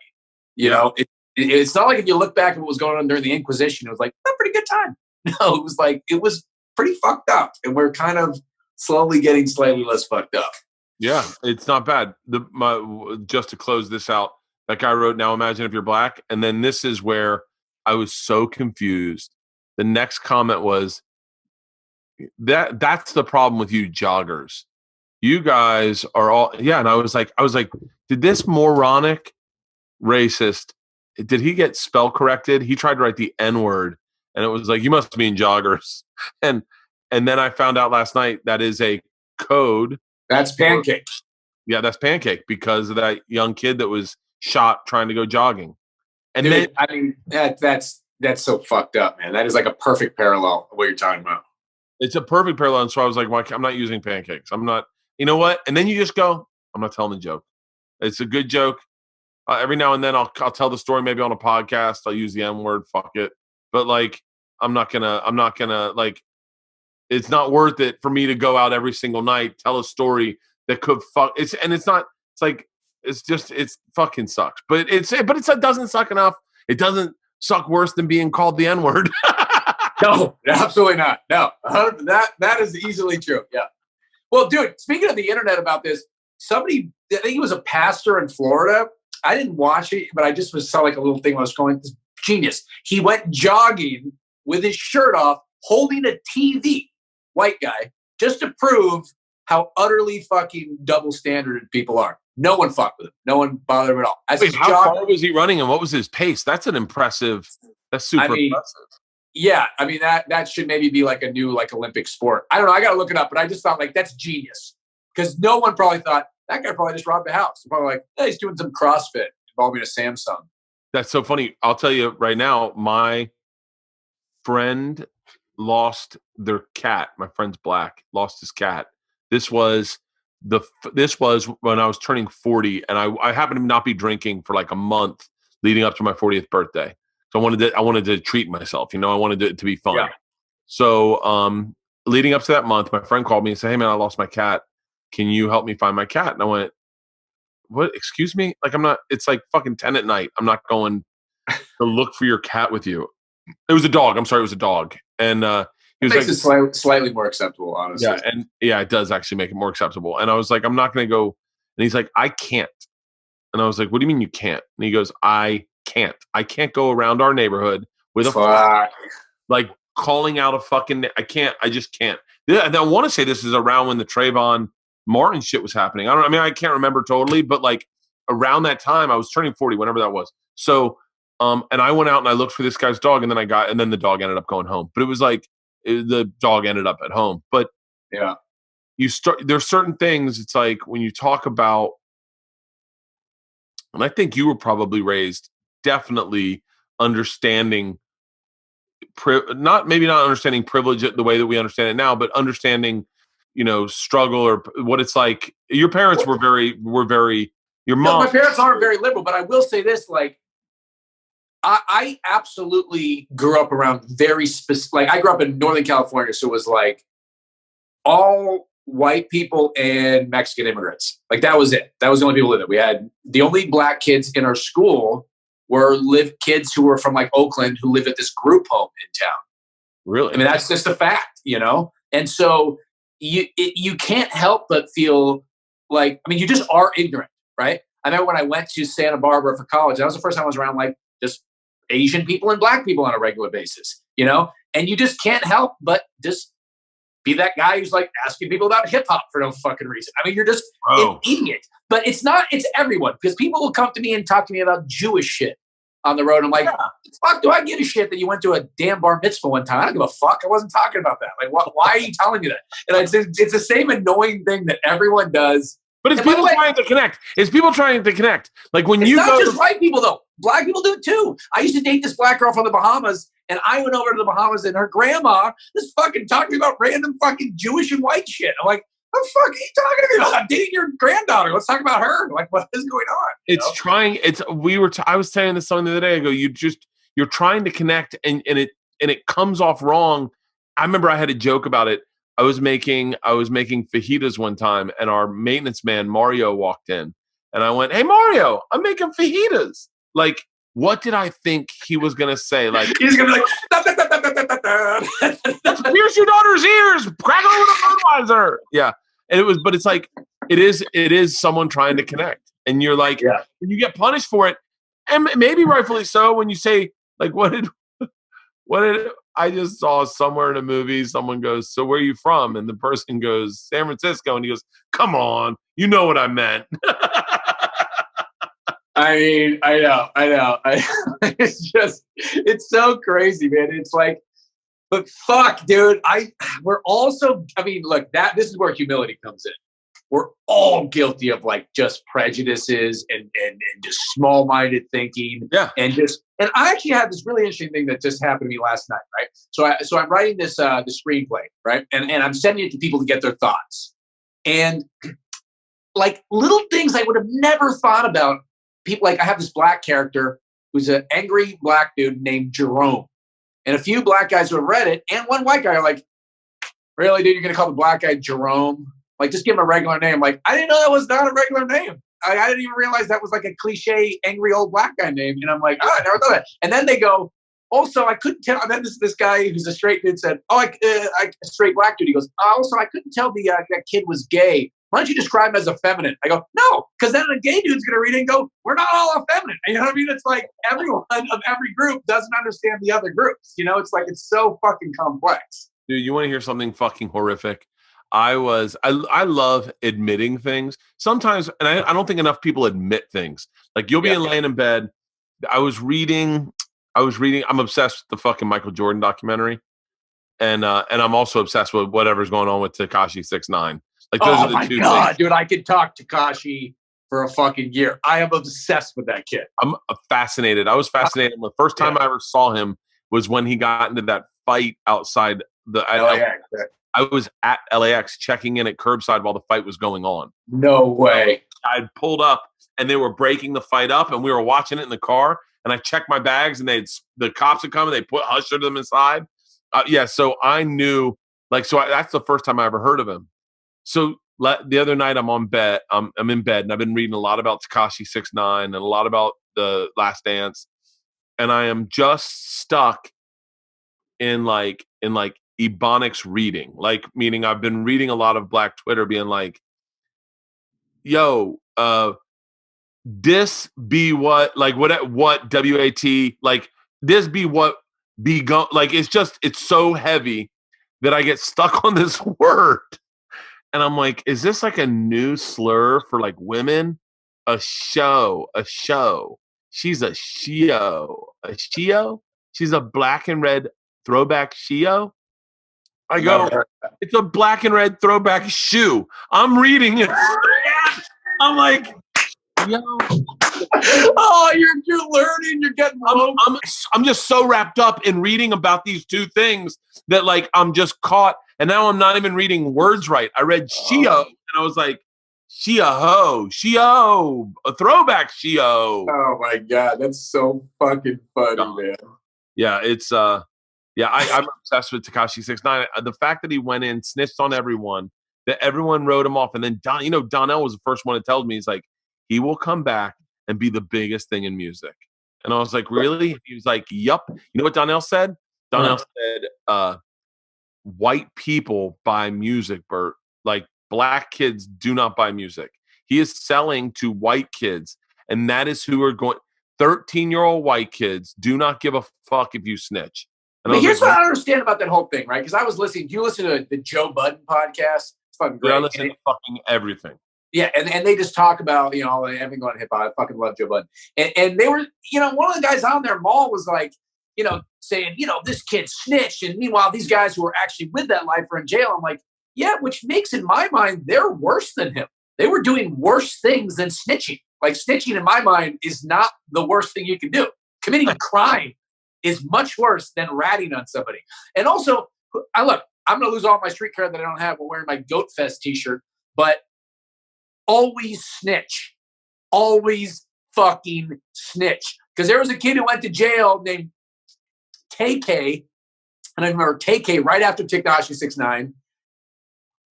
you know, it's not like if you look back at what was going on during the Inquisition, it was like a pretty good time. No, it was like, it was pretty fucked up. And we're kind of slowly getting slightly less fucked up. Yeah, it's not bad. Just to close this out, that guy wrote, now imagine if you're black. And then this is where I was so confused. The next comment was, that's the problem with you joggers. You guys are all, and I was like, did this moronic racist, did he get spell corrected? He tried to write the N-word, and it was like, you must mean joggers. And then I found out last night that is a code. That's pancake. Yeah, that's pancake because of that young kid that was shot trying to go jogging. And Dude, then, I mean, that's so fucked up, man. That is like a perfect parallel of what you're talking about. It's a perfect parallel. And so I was like, well, I'm not using pancakes. I'm not, you know what? And then you just go, I'm not telling the joke. It's a good joke. Every now and then I'll tell the story maybe on a podcast. I'll use the N word. Fuck it. But like, I'm not gonna like, it's not worth it for me to go out every single night, tell a story that could fuck. It fucking sucks. But it doesn't suck enough. It doesn't suck worse than being called the N word. No, absolutely not. No, that is easily true. Yeah. Well, dude, speaking of the internet about this, somebody, I think he was a pastor in Florida. I didn't watch it, but I just saw like a little thing when I was going, this genius. He went jogging with his shirt off, holding a TV, white guy, just to prove how utterly fucking double standard people are. No one fucked with him. No one bothered him at all. Wait, how far was he running and what was his pace? That's impressive. That's super impressive. Yeah, I mean, that should maybe be like a new like Olympic sport. I don't know. I got to look it up, but I just thought like that's genius because no one probably thought that guy probably just robbed a house. They're probably like, hey, he's doing some CrossFit involving a Samsung. That's so funny. I'll tell you right now, my friend lost their cat. My friend's black, lost his cat. This was when I was turning 40, and I happened to not be drinking for like a month leading up to my 40th birthday. So I wanted to treat myself, you know, I wanted it to be fun. Yeah. So leading up to that month, my friend called me and said, hey man, I lost my cat. Can you help me find my cat? And I went, what? Excuse me? Like it's like fucking 10 at night. I'm not going to look for your cat with you. It was a dog. I'm sorry. It was a dog. And he was makes like, it slightly more acceptable, honestly. Yeah. And yeah, it does actually make it more acceptable. And I was like, I'm not going to go. And he's like, I can't. And I was like, what do you mean you can't? And he goes, I can't go around our neighborhood with a like calling out a fucking, I just can't. Yeah, and I want to say this is around when the Trayvon Martin shit was happening. I can't remember totally, but like around that time I was turning 40, whenever that was. So, and I went out and I looked for this guy's dog and then the dog ended up going home, but it was like, the dog ended up at home. But yeah, there's certain things. It's like when you talk about, and I think you were probably raised definitely understanding, not understanding privilege the way that we understand it now, but understanding, you know, struggle or what it's like. Your parents were very, your mom. No, my parents aren't very liberal, but I will say this, like, I absolutely grew up around very specific, like I grew up in Northern California. So it was like all white people and Mexican immigrants. Like that was it. That was the only people living. We had the only black kids in our school were kids who were from like Oakland who live at this group home in town. Really? I mean, that's just a fact, you know? And so you can't help but feel like, I mean, you just are ignorant, right? I remember when I went to Santa Barbara for college, that was the first time I was around like just Asian people and black people on a regular basis, you know? And you just can't help but just be that guy who's like asking people about hip hop for no fucking reason. I mean, you're just an idiot. But it's everyone, because people will come to me and talk to me about Jewish shit on the road. I'm like, fuck, do I give a shit that you went to a damn bar mitzvah one time? I don't give a fuck. I wasn't talking about that. Like, why are you telling me that? And it's the same annoying thing that everyone does. But it's people trying to connect. It's people trying to connect. Like when you go, not just white people though. Black people do it too. I used to date this black girl from the Bahamas, and I went over to the Bahamas, and her grandma was fucking talking about random fucking Jewish and white shit. I'm like, what the fuck are you talking to me about? I'm dating your granddaughter. Let's talk about her. Like, what is going on? I was saying this something the other day. I go, you're trying to connect, and it comes off wrong. I remember I had a joke about it. I was making fajitas one time, and our maintenance man Mario walked in, and I went, "Hey Mario, I'm making fajitas." Like, what did I think he was gonna say? Like, he's gonna be like, "Pierce your daughter's ears, crack her with a fertilizer." Yeah, and it is someone trying to connect, and you're like, you get punished for it, and maybe rightfully so. When you say like, what did I just saw somewhere in a movie, someone goes, "So where are you from?" And the person goes, "San Francisco." And he goes, "Come on, you know what I meant." I mean, I know. It's so crazy, man. It's like, but fuck, dude. Look, this is where humility comes in. We're all guilty of like just prejudices and just small-minded thinking. Yeah. And I actually had this really interesting thing that just happened to me last night, right? So I'm writing this the screenplay, right? And I'm sending it to people to get their thoughts. And like little things I would have never thought about. People, like, I have this black character who's an angry black dude named Jerome. And a few black guys who have read it and one white guy are like, "Really, dude, you're going to call the black guy Jerome? Like, just give him a regular name." Like, I didn't know that was not a regular name. I didn't even realize that was like a cliche, angry old black guy name. And I'm like, I never thought that. And then they go, "Also, I couldn't tell." And then this guy who's a straight dude said, a straight black dude. He goes, "Also, I couldn't tell that kid was gay. Why don't you describe him as effeminate?" I go, "No, because then a gay dude's going to read it and go, we're not all effeminate." You know what I mean? It's like everyone of every group doesn't understand the other groups. You know, it's like, it's so fucking complex. Dude, you want to hear something fucking horrific? I love admitting things sometimes, and I don't think enough people admit things. Like, you'll be laying in bed. I was reading. I'm obsessed with the fucking Michael Jordan documentary, and I'm also obsessed with whatever's going on with Tekashi 6ix9ine. Like, those are the two things. Dude, I could talk Tekashi for a fucking year. I am obsessed with that kid. I'm fascinated. I was fascinated. The first time I ever saw him was when he got into that fight outside the LAX. I was at LAX checking in at curbside while the fight was going on. No way. I pulled up and they were breaking the fight up, and we were watching it in the car. And I checked my bags, and the cops had come and they ushered them inside. So I knew, that's the first time I ever heard of him. So the other night I'm in bed, and I've been reading a lot about Tekashi 6ix9ine and a lot about The Last Dance, and I am just stuck in Ebonics reading, like, meaning I've been reading a lot of Black Twitter being like, "Yo, this be what WAT, like, this be what be go," like, it's so heavy that I get stuck on this word. And I'm like, is this like a new slur for like women? A show. She's a shio. A shio? She's a black and red throwback shio? I go, it's a black and red throwback shoe. I'm reading it. I'm like, yo. Oh, you're learning. You're getting I'm just so wrapped up in reading about these two things that, like, I'm just caught. And now I'm not even reading words right. I read Shio, and I was like, Shio, a throwback Shio. Oh my God, that's so fucking funny, man. Yeah, it's I'm obsessed with Tekashi 6ix9ine. The fact that he went in, snitched on everyone, that everyone wrote him off, and then Donnell was the first one to tell me, he's like, he will come back and be the biggest thing in music. And I was like, really? He was like, yup. You know what Donnell said? Donnell said, white people buy music, Bert. Like, black kids do not buy music. He is selling to white kids, and that is who are going. 13-year-old white kids do not give a fuck if you snitch. But here's what I don't understand about that whole thing, right? Because I was listening. You listen to the Joe Budden podcast? It's fucking great. I listen to fucking everything. Yeah, and they just talk about, everything going hip hop. I fucking love Joe Budden. And they were, one of the guys on there, Maul, was like, saying, this kid snitched. And meanwhile, these guys who are actually with that life are in jail. I'm like, yeah, which makes, in my mind, they're worse than him. They were doing worse things than snitching. Like, snitching, in my mind, is not the worst thing you can do. Committing a crime is much worse than ratting on somebody. And also, I'm going to lose all my street cred that I don't have while wearing my Goat Fest t-shirt, but always snitch. Always fucking snitch. Because there was a kid who went to jail named TK, and I remember TK right after Tekashi 6ix9ine.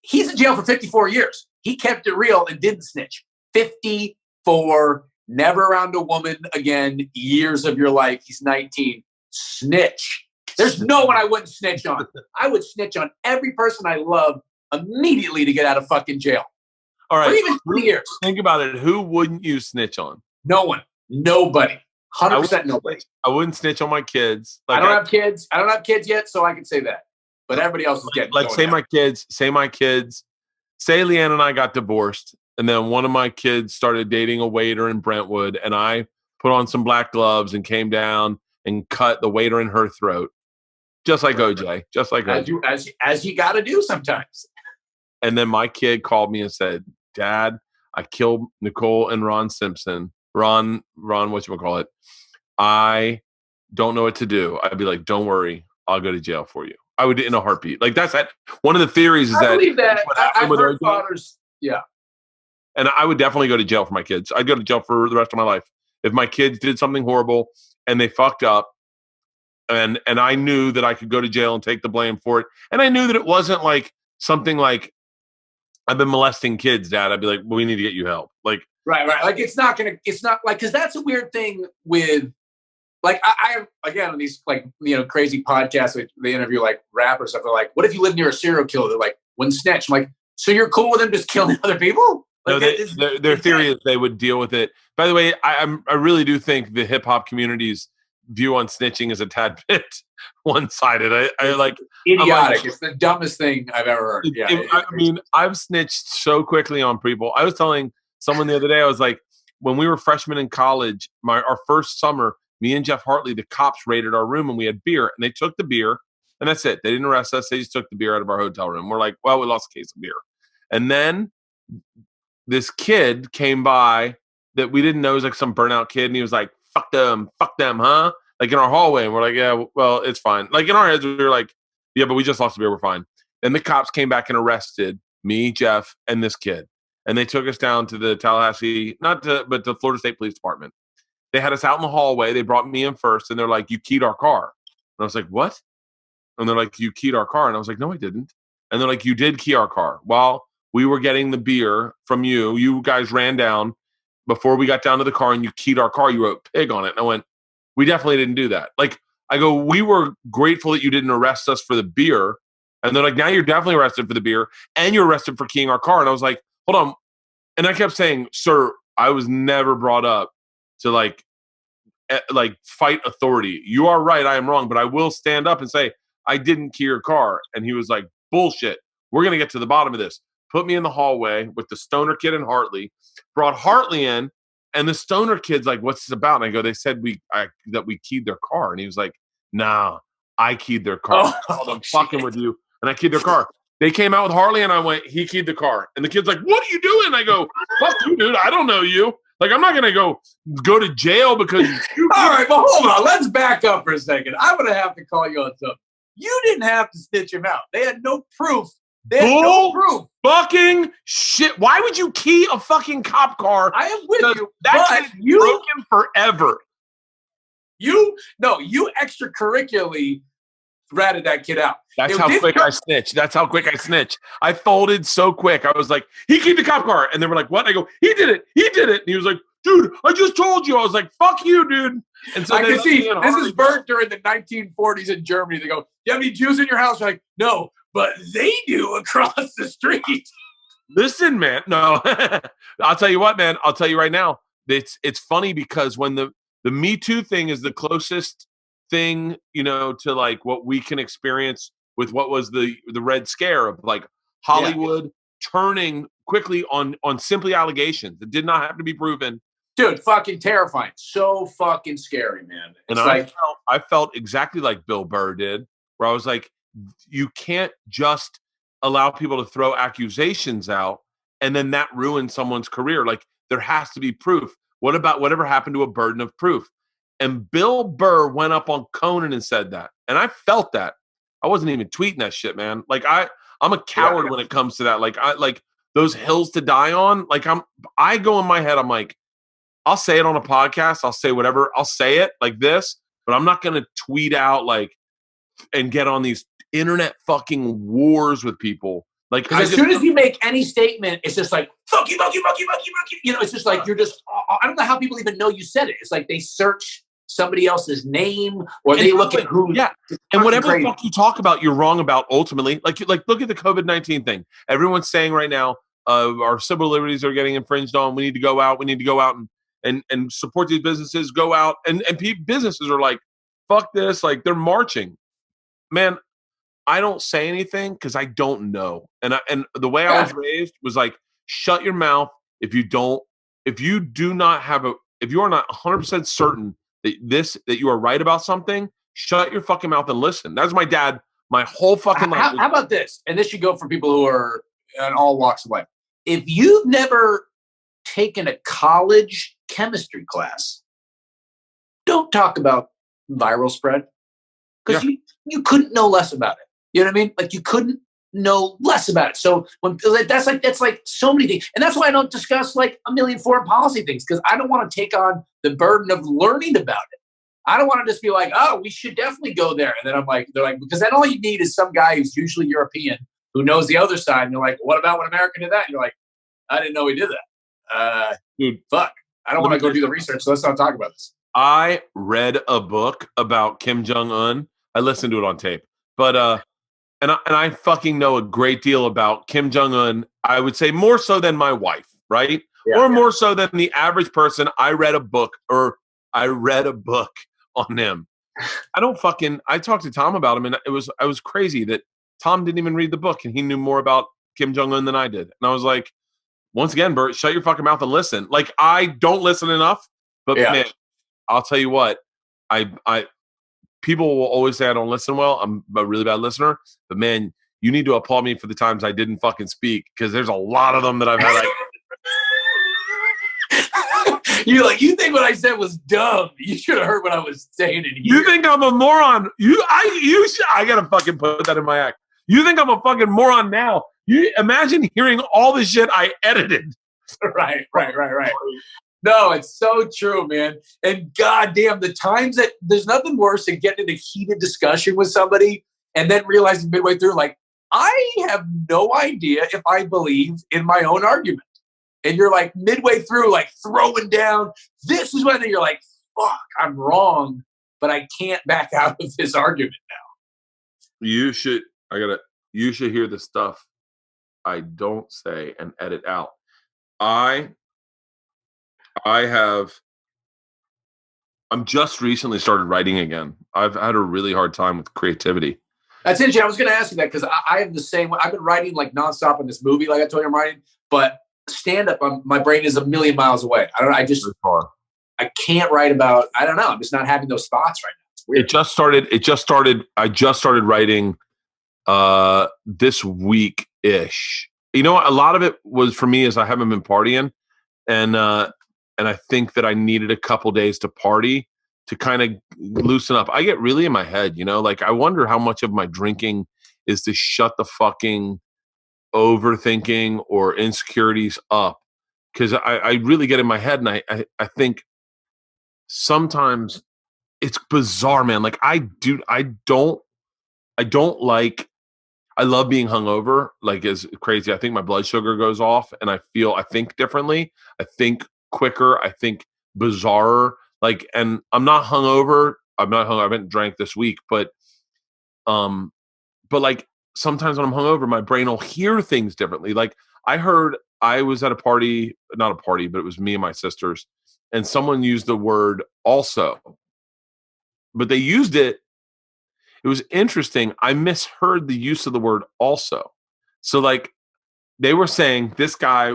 He's in jail for 54 years. He kept it real and didn't snitch. 54, never around a woman again, years of your life. He's 19. Snitch. There's no one I wouldn't snitch on. I would snitch on every person I love immediately to get out of fucking jail. All right. Or even 20 years. Think about it. Who wouldn't you snitch on? No one. Nobody. 100% nobody. I wouldn't snitch on my kids. I don't have kids. I don't have kids yet, so I can say that. But everybody else is getting say my kids. Say Leanne and I got divorced, and then one of my kids started dating a waiter in Brentwood, and I put on some black gloves and came down and cut the waiter in her throat. Just like OJ. Just like OJ. As you got to do sometimes. And then my kid called me and said, Dad, I killed Nicole and Ron Simpson. Ron, whatchamacallit. I don't know what to do. I'd be like, don't worry. I'll go to jail for you. I would in a heartbeat. Like that's that. One of the theories is I believe that. I've heard fathers. Yeah. And I would definitely go to jail for my kids. I'd go to jail for the rest of my life. If my kids did something horrible and they fucked up, and I knew that I could go to jail and take the blame for it. And I knew that it wasn't like something like, I've been molesting kids, Dad. I'd be like, well, we need to get you help. Like, right. Like, it's not like, because that's a weird thing with, like, I again, on these, like, crazy podcasts, like, they interview, like, rappers, stuff. They're like, what if you live near a serial killer? They're like, wouldn't snitch. I'm like, so you're cool with them just killing other people? Like, no, their theory is they would deal with it. By the way, I really do think the hip hop community's view on snitching is a tad bit one-sided. I like idiotic. It's the dumbest thing I've ever heard. Yeah, I mean, I've snitched so quickly on people. I was telling someone the other day, I was like, when we were freshmen in college, our first summer, me and Jeff Hartley, the cops raided our room and we had beer, and they took the beer, and that's it. They didn't arrest us. They just took the beer out of our hotel room. We're like, well, we lost a case of beer. And then this kid came by that we didn't know was like some burnout kid, and he was like, fuck them, huh? Like in our hallway, and we're like, yeah, well, it's fine. Like in our heads, we were like, yeah, but we just lost the beer, we're fine. Then the cops came back and arrested me, Jeff, and this kid. And they took us down to the Tallahassee, but the Florida State Police Department. They had us out in the hallway. They brought me in first, and they're like, you keyed our car. And I was like, what? And they're like, you keyed our car. And I was like, no, I didn't. And they're like, you did key our car. While we were getting the beer from you, you guys ran down before we got down to the car, and you keyed our car. You wrote pig on it. And I went, we definitely didn't do that. Like, I go, we were grateful that you didn't arrest us for the beer. And they're like, now you're definitely arrested for the beer, and you're arrested for keying our car. And I was like, hold on. And I kept saying, sir, I was never brought up to like fight authority. You are right. I am wrong, but I will stand up and say, I didn't key your car. And he was like, bullshit. We're going to get to the bottom of this. Put me in the hallway with the stoner kid and Hartley, brought Hartley in, and the stoner kid's like, what's this about? And I go, they said that we keyed their car. And he was like, nah, I keyed their car. I'm fucking with you. And I keyed their car. They came out with Harley, and I went, he keyed the car. And the kid's like, what are you doing? I go, fuck you, dude. I don't know you. Like, I'm not going to go to jail because All right, but hold on. Let's back up for a second. I'm going to have to call you on something. You didn't have to stitch him out. They had no proof. No proof. Fucking shit. Why would you key a fucking cop car? I am with you. That's broken forever. You extracurricularly ratted that kid out. That's how quick I snitch. I folded so quick. I was like, he keyed the cop car. And they were like, what? And I go, he did it. And he was like, dude, I just told you. I was like, fuck you, dude. And so I can see this is Bert during the 1940s in Germany. They go, do you have any Jews in your house? You're like, no, but they do across the street. Listen, man. No, I'll tell you what, man. I'll tell you right now. It's funny because when the Me Too thing is the closest thing, to like what we can experience with what was the Red Scare of like Hollywood turning quickly on simply allegations that did not have to be proven. Dude, fucking terrifying. So fucking scary, man. And I felt exactly like Bill Burr did, where I was like, you can't just allow people to throw accusations out and then that ruins someone's career. Like, there has to be proof. What about whatever happened to a burden of proof? And Bill Burr went up on Conan and said that. And I felt that. I wasn't even tweeting that shit, man. Like, I'm a coward when it comes to that. Like, I like those hills to die on. Like, I go in my head, I'm like, I'll say it on a podcast. I'll say whatever. I'll say it like this, but I'm not going to tweet out like and get on these internet fucking wars with people. Like, as soon as you make any statement, it's just like, fuck you, fuck you, fuck you, fuck you, fuck you. It's just like, you're just, I don't know how people even know you said it. It's like they search somebody else's name or they look at who. Yeah. And whatever the fuck you talk about, you're wrong about ultimately. Like look at the COVID-19 thing. Everyone's saying right now, our civil liberties are getting infringed on. We need to go out. We need to go out and support these businesses, go out. And businesses are like, fuck this. Like, they're marching. Man, I don't say anything because I don't know. And the way I was raised was like, shut your mouth if you are not 100% certain that you are right about something, shut your fucking mouth and listen. That's my dad, my whole fucking life. How about this? And this should go for people who are in all walks of life. If you've never taken a college chemistry class, don't talk about viral spread because you couldn't know less about it. You know what I mean? Like, you couldn't know less about it. So that's like so many things. And that's why I don't discuss like a million foreign policy things, because I don't want to take on the burden of learning about it. I don't want to just be like, oh, we should definitely go there. And then they're like, because then all you need is some guy who's usually European who knows the other side. And you're like, what about when America did that? And you're like, I didn't know he did that. Dude, fuck. I don't want to go do the research. So let's not talk about this. I read a book about Kim Jong-un. I listened to it on tape, but, and I fucking know a great deal about Kim Jong-un. I would say more so than my wife, right? More so than the average person. I read a book on him. I talked to Tom about him, and I was crazy that Tom didn't even read the book and he knew more about Kim Jong-un than I did. And I was like, once again, Bert, shut your fucking mouth and listen. Like, I don't listen enough, but man, I'll tell you what, people will always say I don't listen well. I'm a really bad listener. But, man, you need to applaud me for the times I didn't fucking speak, because there's a lot of them that I've had. You're like, you think what I said was dumb. You should have heard what I was saying in here. You think I'm a moron. I got to fucking put that in my act. You think I'm a fucking moron now. You imagine hearing all the shit I edited. Right. No, it's so true, man. And goddamn, the times that there's nothing worse than getting in a heated discussion with somebody and then realizing midway through, like, I have no idea if I believe in my own argument. And you're like midway through, like throwing down, this is when you're like, fuck, I'm wrong, but I can't back out of this argument now. You should hear the stuff I don't say and edit out. I'm just recently started writing again. I've had a really hard time with creativity. That's interesting. I was going to ask you that because I have the same. I've been writing like nonstop in this movie, like I told you I'm writing, but stand up, my brain is a million miles away. I can't write about, I don't know. I'm just not having those thoughts right now. It's weird. I just started writing this week-ish. You know, a lot of it was for me is I haven't been partying, and I think that I needed a couple days to party to kind of loosen up. I get really in my head, you know, like I wonder how much of my drinking is to shut the fucking overthinking or insecurities up, because I really get in my head, and I think sometimes it's bizarre, man. Like I love being hungover. Like, it's crazy. I think my blood sugar goes off, and I think differently. I think quicker. I think bizarrer. Like, and I'm not hungover. I haven't drank this week, but like sometimes when I'm hungover, my brain will hear things differently. Like I was at a party, not a party, but it was me and my sisters, and someone used the word also. but they used it. It was interesting. I misheard the use of the word also. So like they were saying this guy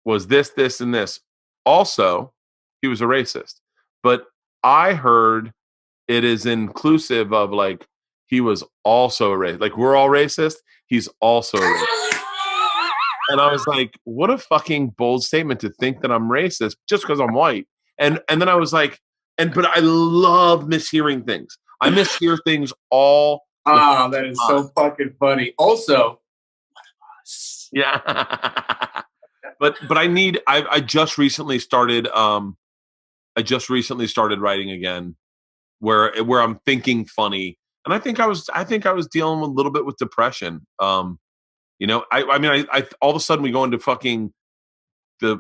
was this, and this. Also, he was a racist. But I heard it is inclusive of like he was also a racist. Like we're all racist. He's also a racist. And I was like, what a fucking bold statement to think that I'm racist just because I'm white. And then I was like, but I love mishearing things. I mishear things all. Oh, that is so fucking funny. Also, yeah. but I just recently started writing again where I'm thinking funny. And I think I was dealing with a little bit with depression. You know, I mean, I all of a sudden we go into the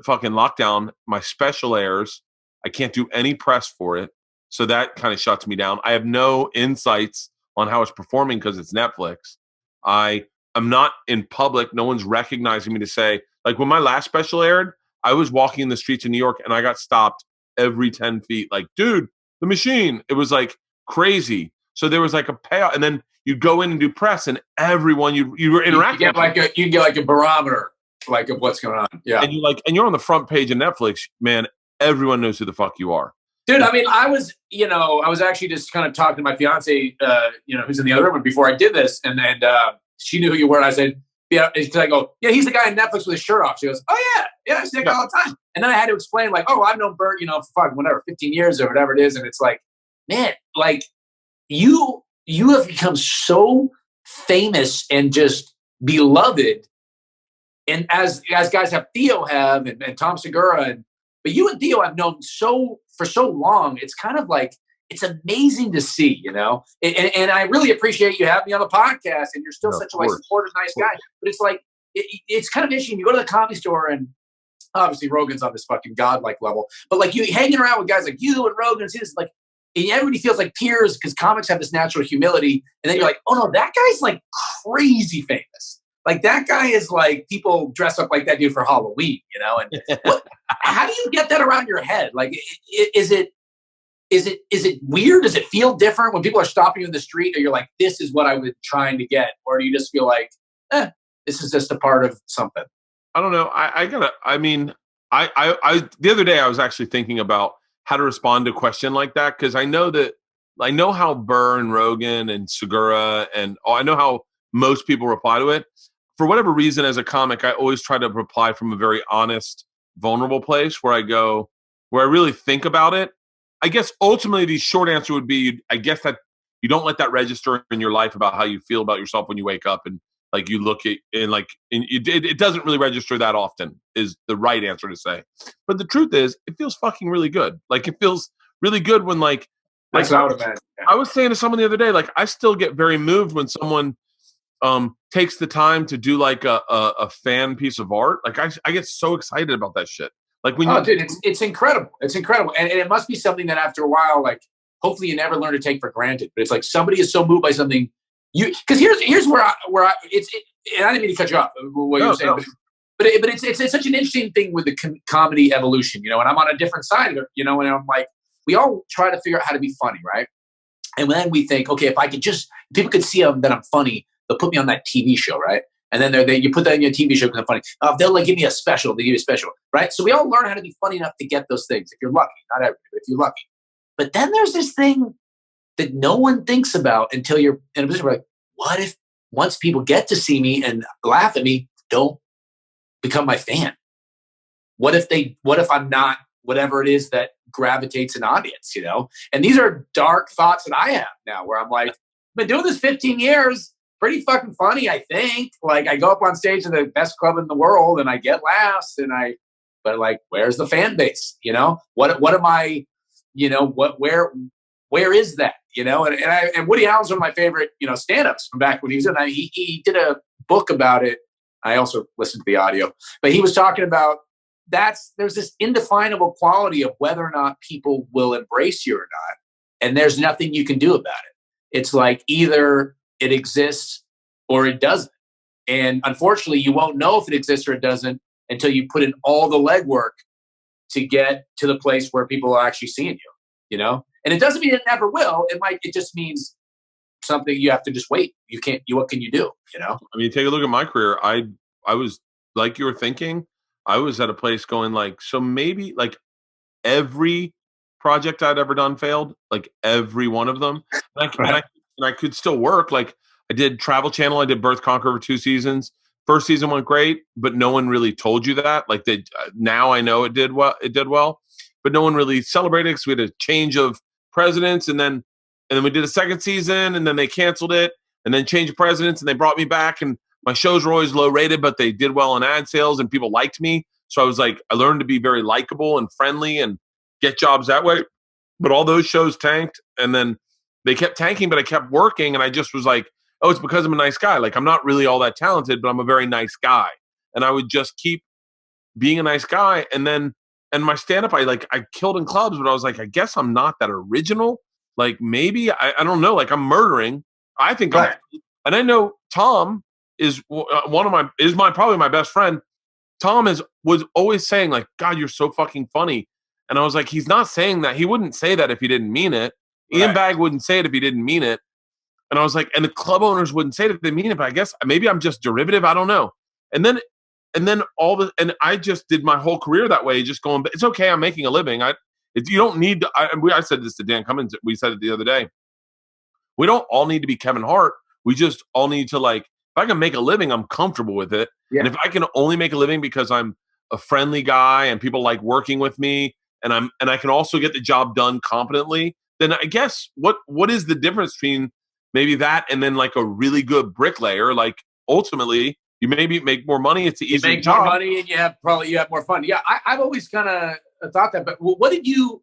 fucking lockdown. My special airs. I can't do any press for it. So that kind of shuts me down. I have no insights on how it's performing because it's Netflix. I'm not in public. No one's recognizing me to say, like when my last special aired, I was walking in the streets of New York and I got stopped every 10 feet. Like, dude, the machine. It was like crazy. So there was like a payout. And then you go in and do press and everyone you were interacting. You get like a barometer like of what's going on. Yeah. And you're on the front page of Netflix, man. Everyone knows who the fuck you are. Dude, I mean, I was actually just kind of talking to my fiance, who's in the other room before I did this. And she knew who you were. And I said, yeah, because I go, yeah, he's the guy on Netflix with his shirt off. She goes, oh, yeah, I see that guy all the time. And then I had to explain, like, oh, I've known Bert, 15 years or whatever it is. And it's like, man, like, you have become so famous and just beloved. And as guys have Theo have and Tom Segura, but you and Theo I've known for so long, it's kind of like, it's amazing to see, and I really appreciate you having me on the podcast, and you're still such a supportive, nice guy. But it's like, it's kind of interesting. You go to the Comedy Store, and obviously Rogan's on this fucking godlike level, but like you hanging around with guys like you and Rogan, it's like, and everybody feels like peers because comics have this natural humility. And then you're like, oh no, that guy's like crazy famous. Like that guy is like, people dress up like that dude for Halloween, and how do you get that around your head? Like, is it weird? Does it feel different when people are stopping you in the street, or you're like, this is what I was trying to get? Or do you just feel like, this is just a part of something? I don't know. The other day I was actually thinking about how to respond to a question like that. Cause I know how Burr and Rogan and Segura and I know how most people reply to it. For whatever reason, as a comic, I always try to reply from a very honest, vulnerable place where I really think about it. I guess ultimately the short answer would be, I guess that you don't let that register in your life about how you feel about yourself when you wake up and like you look at it doesn't really register that often is the right answer to say. But the truth is, it feels fucking really good. Like it feels really good when I was saying to someone the other day, like I still get very moved when someone takes the time to do like a fan piece of art. Like I get so excited about that shit. Like when dude, it's incredible. It's incredible. And it must be something that after a while, like hopefully you never learn to take for granted. But it's like somebody is so moved by something because here's where I and I didn't mean to cut you off what you were saying, but it's such an interesting thing with the comedy evolution, and I'm on a different side of it, and I'm like, we all try to figure out how to be funny, right? And then we think, okay, if people could see that I'm funny, they'll put me on that TV show, right? And then you put that in your TV show because I'm funny. They'll like give me a special. They give you a special, right? So we all learn how to be funny enough to get those things. If you're lucky, not everybody, but if you're lucky. But then there's this thing that no one thinks about until you're in a position where, like, what if once people get to see me and laugh at me, don't become my fan? What if I'm not whatever it is that gravitates an audience, And these are dark thoughts that I have now where I'm like, I've been doing this 15 years. Pretty fucking funny, I think. Like I go up on stage in the best club in the world and I get laughs but like, where's the fan base? What am I, where is that? And Woody Allen's one of my favorite, stand-ups from back when he was in. He did a book about it. I also listened to the audio, but he was talking about there's this indefinable quality of whether or not people will embrace you or not. And there's nothing you can do about it. It's like either it exists or it doesn't. And unfortunately, you won't know if it exists or it doesn't until you put in all the legwork to get to the place where people are actually seeing you. you know? And it doesn't mean it never will. It just means something you have to just wait. What can you do? You know? I mean, take a look at my career. I was like you were thinking. I was at a place going like, so maybe like every project I'd ever done failed, like every one of them. And I could still work. Like I did Travel Channel. I did Birth Conquer over 2 seasons. First season went great, but no one really told you that. Like now I know it did well. It did well, but no one really celebrated because we had a change of presidents, and then we did a second season, and then they canceled it, and then changed presidents, and they brought me back, and my shows were always low rated, but they did well in ad sales, and people liked me. So I was like, I learned to be very likable and friendly and get jobs that way. But all those shows tanked, and then they kept tanking, but I kept working, and I just was like, oh, it's because I'm a nice guy. Like I'm not really all that talented, but I'm a very nice guy. And I would just keep being a nice guy. And my stand-up, I killed in clubs, but I was like, I guess I'm not that original. Like maybe I don't know. Like I'm murdering. I think Right. and I know Tom is probably my best friend. Tom was always saying like, God, you're so fucking funny. And I was like, he's not saying that. He wouldn't say that if he didn't mean it. Right. Ian Bagg wouldn't say it if he didn't mean it. And I was like, and the club owners wouldn't say it if they mean it, but I guess maybe I'm just derivative. I don't know. And then and I just did my whole career that way, just going, but it's okay. I'm making a living. You don't need to, I said this to Dan Cummins. We said it the other day. We don't all need to be Kevin Hart. We just all need to if I can make a living, I'm comfortable with it. Yeah. And if I can only make a living because I'm a friendly guy and people like working with me and I can also get the job done competently, then I guess what is the difference between maybe that and then like a really good bricklayer? Like ultimately you maybe make more money. It's an easier job. More money and you have more fun. Yeah. I've always kind of thought that, but what did you,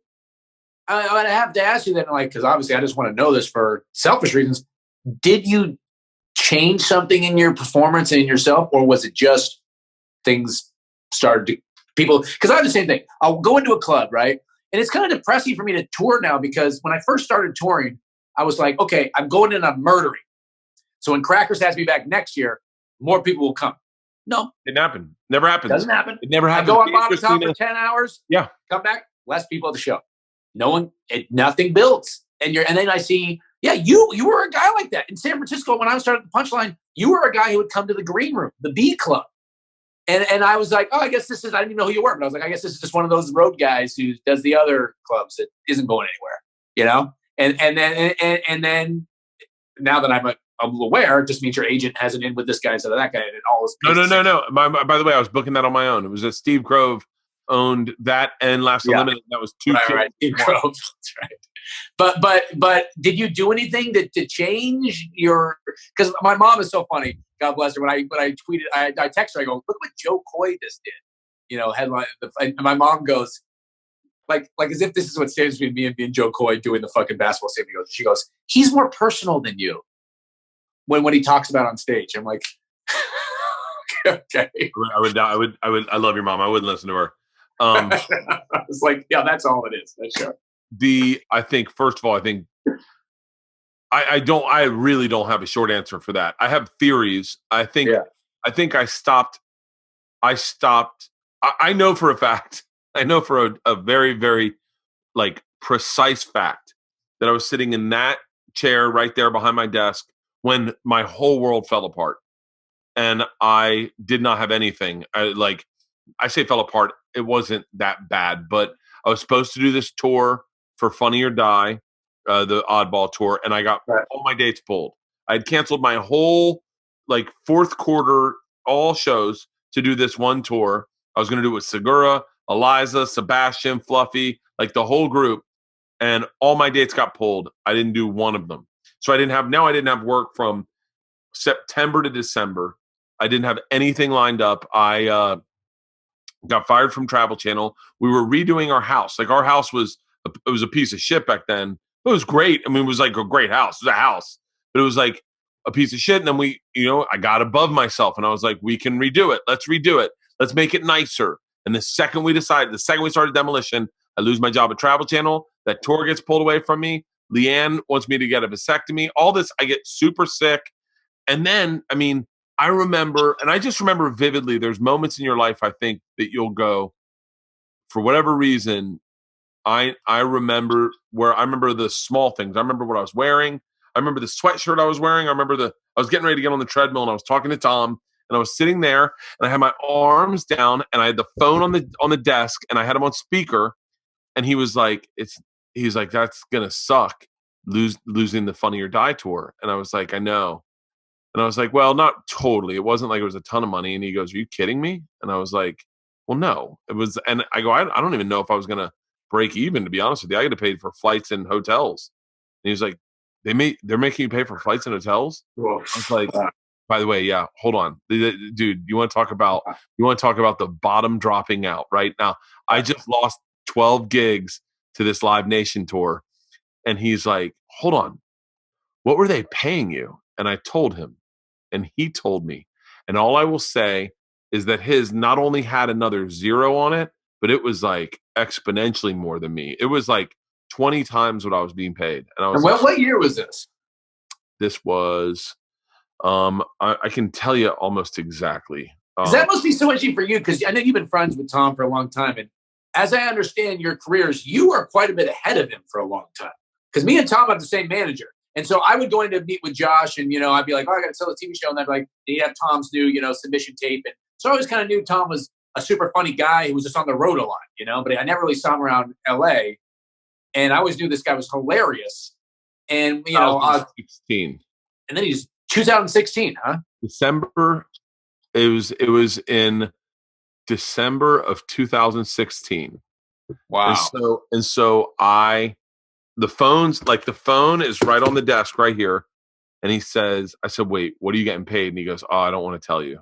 I have to ask you then, because obviously I just want to know this for selfish reasons. Did you change something in your performance and in yourself, or was it just things started to people? Because I have the same thing. I'll go into a club, right? And it's kind of depressing for me to tour now because when I first started touring, I was like, okay, I'm going in, I'm murdering. So when Crackers has me back next year, more people will come. No. Didn't happen. Never happens. Doesn't happen. It never happens. I go on bottom top for 10 hours. Yeah. Come back, less people at the show. Nothing builds. And then I see, yeah, you were a guy like that. In San Francisco, when I started the Punchline, you were a guy who would come to the green room, the B Club. And I was like, oh, I guess this is, I didn't even know who you were, but I was like, I guess this is just one of those road guys who does the other clubs that isn't going anywhere, you know? And then now that I'm aware, it just means your agent has an in with this guy instead of that guy. And it all is No. By the way, I was booking that on my own. It was Steve Grove owned that and Last Unlimited. That was two. Right. Steve Grove. That's right. But did you do anything to change your? Because my mom is so funny. God bless her. When I tweeted, I texted her. I go, look what Joe Coy just did. You know, headline. And my mom goes, like as if this is what stands between me and being Joe Coy doing the fucking basketball save. She goes, he's more personal than you. When he talks about on stage, I'm like, okay. I love your mom. I wouldn't listen to her. It's like, yeah, that's all it is. That's sure. I think first of all, I really don't have a short answer for that. I have theories. I think I stopped. I know for a fact. I know for a very, very precise fact that I was sitting in that chair right there behind my desk when my whole world fell apart and I did not have anything. I say fell apart. It wasn't that bad, but I was supposed to do this tour for Funny or Die, the Oddball tour, and I got all my dates pulled. I had canceled my whole fourth quarter, all shows to do this one tour. I was going to do it with Segura, Eliza, Sebastian, Fluffy, the whole group, and all my dates got pulled. I didn't do one of them. So I didn't have work from September to December. I didn't have anything lined up. I got fired from Travel Channel. We were redoing our house. Our house was a piece of shit back then. It was great. I mean, it was a great house. It was a house, but it was a piece of shit. And then I got above myself and I was like, we can redo it. Let's redo it. Let's make it nicer. And the second we started demolition, I lose my job at Travel Channel. That tour gets pulled away from me. Leanne wants me to get a vasectomy. All this, I get super sick. And then, I remember, and I just remember vividly, there's moments in your life, I think, that you'll go, for whatever reason, I remember the small things. I remember what I was wearing. I remember the sweatshirt I was wearing. I was getting ready to get on the treadmill and I was talking to Tom and I was sitting there and I had my arms down and I had the phone on the desk and I had him on speaker and he was like, that's gonna suck losing the Funny or Die tour. And I was like, I know. And I was like, well, not totally. It wasn't like it was a ton of money. And he goes, are you kidding me? And I was like, well, no. It was, and I go, I don't even know if I was gonna break even, to be honest with you. I got to pay for flights and hotels. And he was like, they're making you pay for flights and hotels? Well, I was like, by the way, yeah, hold on. Dude, you want to talk about the bottom dropping out right now. I just lost 12 gigs to this Live Nation tour. And he's like, hold on. What were they paying you? And I told him, and he told me. And all I will say is that his not only had another zero on it, but it was like exponentially more than me. It was like 20 times what I was being paid. And I was like, what year was this? This was, I can tell you almost exactly. That must be so itchy for you because I know you've been friends with Tom for a long time. And as I understand your careers, you are quite a bit ahead of him for a long time. Because me and Tom have the same manager. And so I would go in to meet with Josh and, I'd be like, oh, I got to sell a TV show. And they'd be like, he'd have Tom's new, submission tape. And so I always kind of knew Tom was a super funny guy who was just on the road a lot, but I never really saw him around LA. And I always knew this guy was hilarious. And, 2016. And then he's 2016, huh? December. It was in December of 2016. Wow. And so the phone is right on the desk right here. And I said, wait, what are you getting paid? And he goes, oh, I don't want to tell you.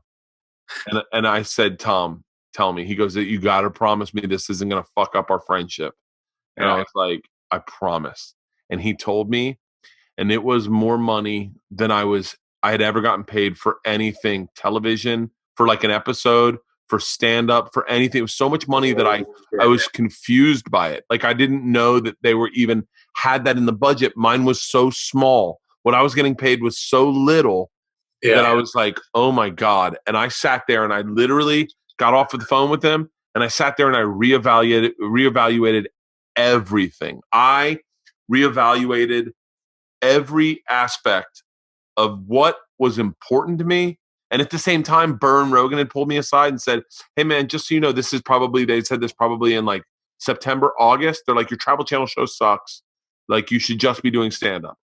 And I said, Tom, tell me. He goes, you got to promise me this isn't going to fuck up our friendship. And I was like, I promise. And he told me, and it was more money than I had ever gotten paid for anything, television, for like an episode, for stand-up, for anything. It was so much money that I was confused by it. Like I didn't know that they were even had that in the budget. Mine was so small. What I was getting paid was so little that I was like, oh my God. And I sat there and I literally got off of the phone with them and I sat there and I reevaluated everything. I reevaluated every aspect of what was important to me. And at the same time, Bern Rogan had pulled me aside and said, hey man, just so you know, they said this probably in like September, August. They're like, your Travel Channel show sucks. Like you should just be doing stand-up.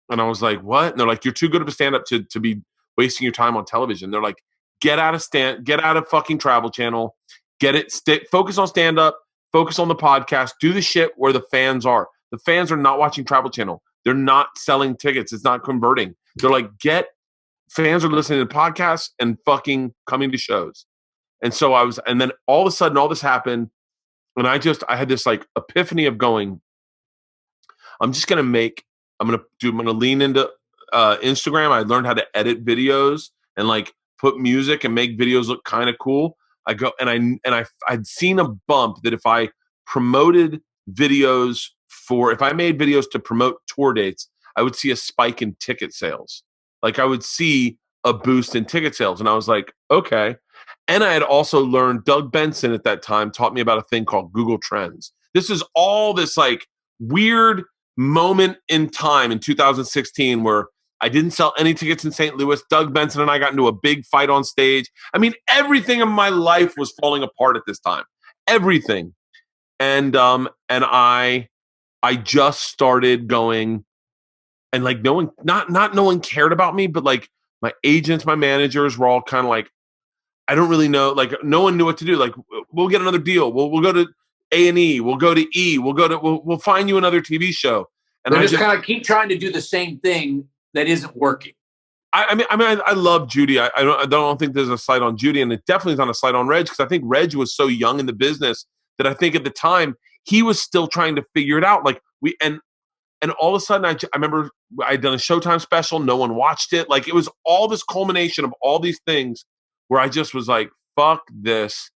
And I was like, what? And they're like, you're too good of a stand-up to be wasting your time on television. They're like, get out of fucking Travel Channel, focus on stand-up, focus on the podcast, do the shit where the fans are. The fans are not watching Travel Channel. They're not selling tickets. It's not converting. They're like, fans are listening to podcasts and fucking coming to shows. And so and then all of a sudden all this happened. And I had this like epiphany of going, I'm going to lean into Instagram. I learned how to edit videos and like put music and make videos look kind of cool. I'd seen a bump that if I promoted videos if I made videos to promote tour dates, I would see a spike in ticket sales. Like I would see a boost in ticket sales. And I was like, okay. And I had also learned, Doug Benson at that time taught me about a thing called Google Trends. This is all this like weird moment in time in 2016 where I didn't sell any tickets in St. Louis. Doug Benson and I got into a big fight on stage. I mean, everything in my life was falling apart at this time. Everything. And I just started going and like no one cared about me, but like my agents, my managers were all kind of like, I don't really know. Like no one knew what to do. Like we'll get another deal. We'll go to A&E. We'll go to E. We'll find you another TV show. And I just kind of keep trying to do the same thing that isn't working. I mean, I love Judy. I don't think there's a slight on Judy, and it definitely is not a slight on Reg because I think Reg was so young in the business that I think at the time he was still trying to figure it out. Like and all of a sudden I remember I'd done a Showtime special. No one watched it. Like it was all this culmination of all these things where I just was like, fuck this.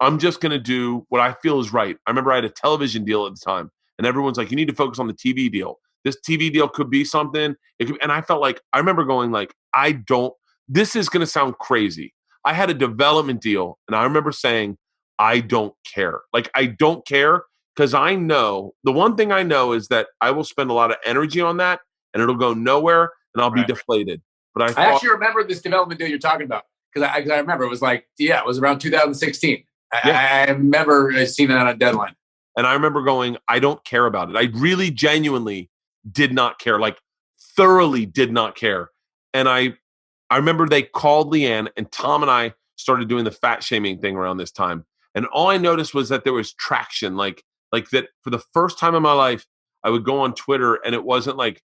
I'm just going to do what I feel is right. I remember I had a television deal at the time and everyone's like, you need to focus on the TV deal. This TV deal could be something. And I felt like, I remember going like, this is going to sound crazy. I had a development deal and I remember saying, I don't care. Like, I don't care because I know the one thing I know is that I will spend a lot of energy on that and it'll go nowhere and I'll be deflated. But I actually remember this development deal you're talking about because I remember it was like, it was around 2016. I remember seeing that on a deadline. And I remember going, I don't care about it. I really genuinely did not care, like thoroughly did not care. And I remember they called Leanne and Tom and I started doing the fat shaming thing around this time. And all I noticed was that there was traction, like that for the first time in my life, I would go on Twitter and it wasn't like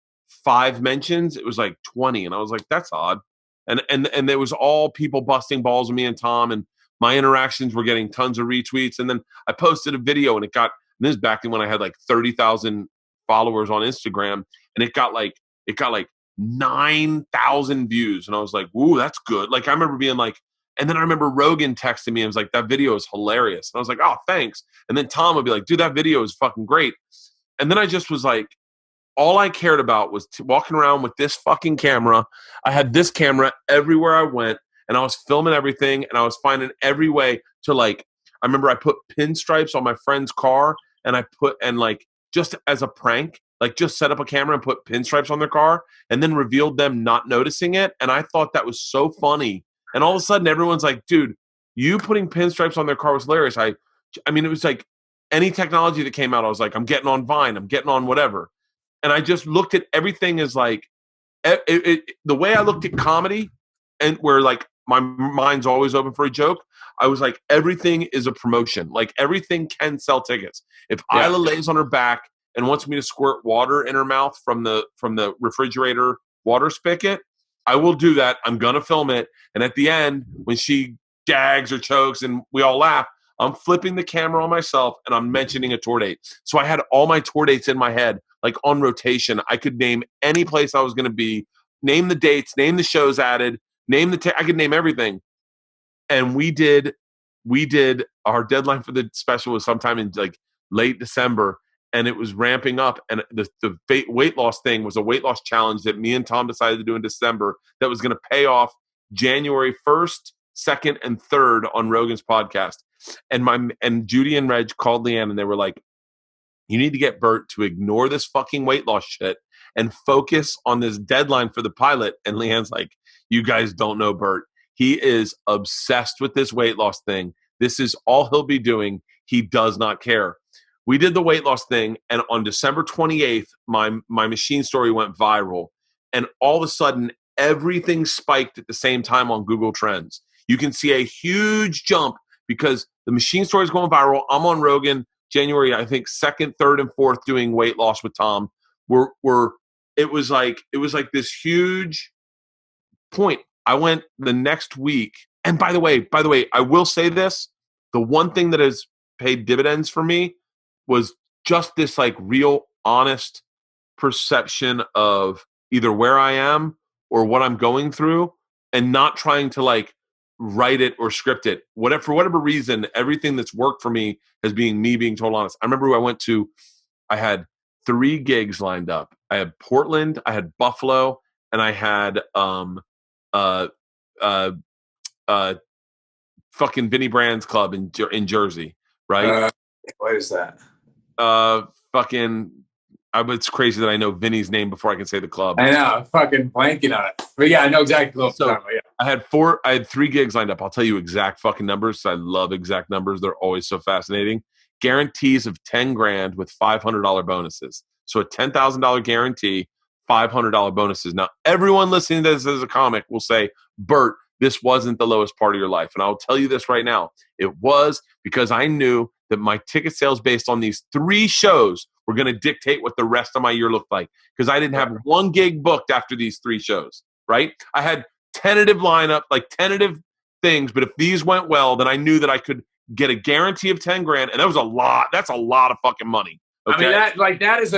5 mentions, it was like 20. And I was like, that's odd. And there was all people busting balls with me and Tom, and my interactions were getting tons of retweets. And then I posted a video and this is back when I had like 30,000 followers on Instagram, and it got like 9,000 views. And I was like, ooh, that's good. Like I remember being like, and then I remember Rogan texting me and was like, that video is hilarious. And I was like, oh, thanks. And then Tom would be like, dude, that video is fucking great. And then I just was like, all I cared about was walking around with this fucking camera. I had this camera everywhere I went, and I was filming everything, and I was finding every way to like, I remember I put pinstripes on my friend's car, and just as a prank, like just set up a camera and put pinstripes on their car and then revealed them not noticing it. And I thought that was so funny. And all of a sudden everyone's like, dude, you putting pinstripes on their car was hilarious. I mean, it was like any technology that came out, I was like, I'm getting on Vine, I'm getting on whatever. And I just looked at everything as like, the way I looked at comedy, and where like my mind's always open for a joke, I was like, everything is a promotion. Like everything can sell tickets. If Isla lays on her back and wants me to squirt water in her mouth from the refrigerator water spigot, I will do that. I'm going to film it. And at the end, when she gags or chokes and we all laugh, I'm flipping the camera on myself and I'm mentioning a tour date. So I had all my tour dates in my head, like on rotation. I could name any place I was going to be, name the dates, name the shows added, I could name everything. And we did our deadline for the special was sometime in like late December, and it was ramping up. And the weight loss thing was a weight loss challenge that me and Tom decided to do in December that was going to pay off January 1st, 2nd, and 3rd on Rogan's podcast. And Judy and Reg called Leanne and they were like, you need to get Bert to ignore this fucking weight loss shit and focus on this deadline for the pilot. And Leanne's like, you guys don't know Bert. He is obsessed with this weight loss thing. This is all he'll be doing. He does not care. We did the weight loss thing, and on December 28th, my machine story went viral. And all of a sudden, everything spiked at the same time on Google Trends. You can see a huge jump because the machine story is going viral. I'm on Rogan January, I think, 2nd, 3rd, and 4th doing weight loss with Tom. It was like this huge point. I went the next week, and by the way, I will say this: the one thing that has paid dividends for me was just this like real honest perception of either where I am or what I'm going through, and not trying to like write it or script it. For whatever reason, everything that's worked for me has been me being total honest. I remember I had 3 gigs lined up. I had Portland, I had Buffalo, and I had fucking Vinnie Brand's club in Jersey, right? What is that? It's crazy that I know Vinny's name before I can say the club. I know, I'm fucking blanking on it. But yeah, I know exactly. I had 3 gigs lined up. I'll tell you exact fucking numbers. I love exact numbers. They're always so fascinating. Guarantees of $10,000 with $500 bonuses. So a $10,000 guarantee, $500 bonuses. Now, everyone listening to this as a comic will say, Bert, this wasn't the lowest part of your life. And I'll tell you this right now. It was because I knew that my ticket sales based on these 3 shows were going to dictate what the rest of my year looked like. Because I didn't have 1 gig booked after these 3 shows, right? I had tentative lineup, like tentative things. But if these went well, then I knew that I could get a guarantee of $10,000. And that was a lot. That's a lot of fucking money. Okay? I mean, that is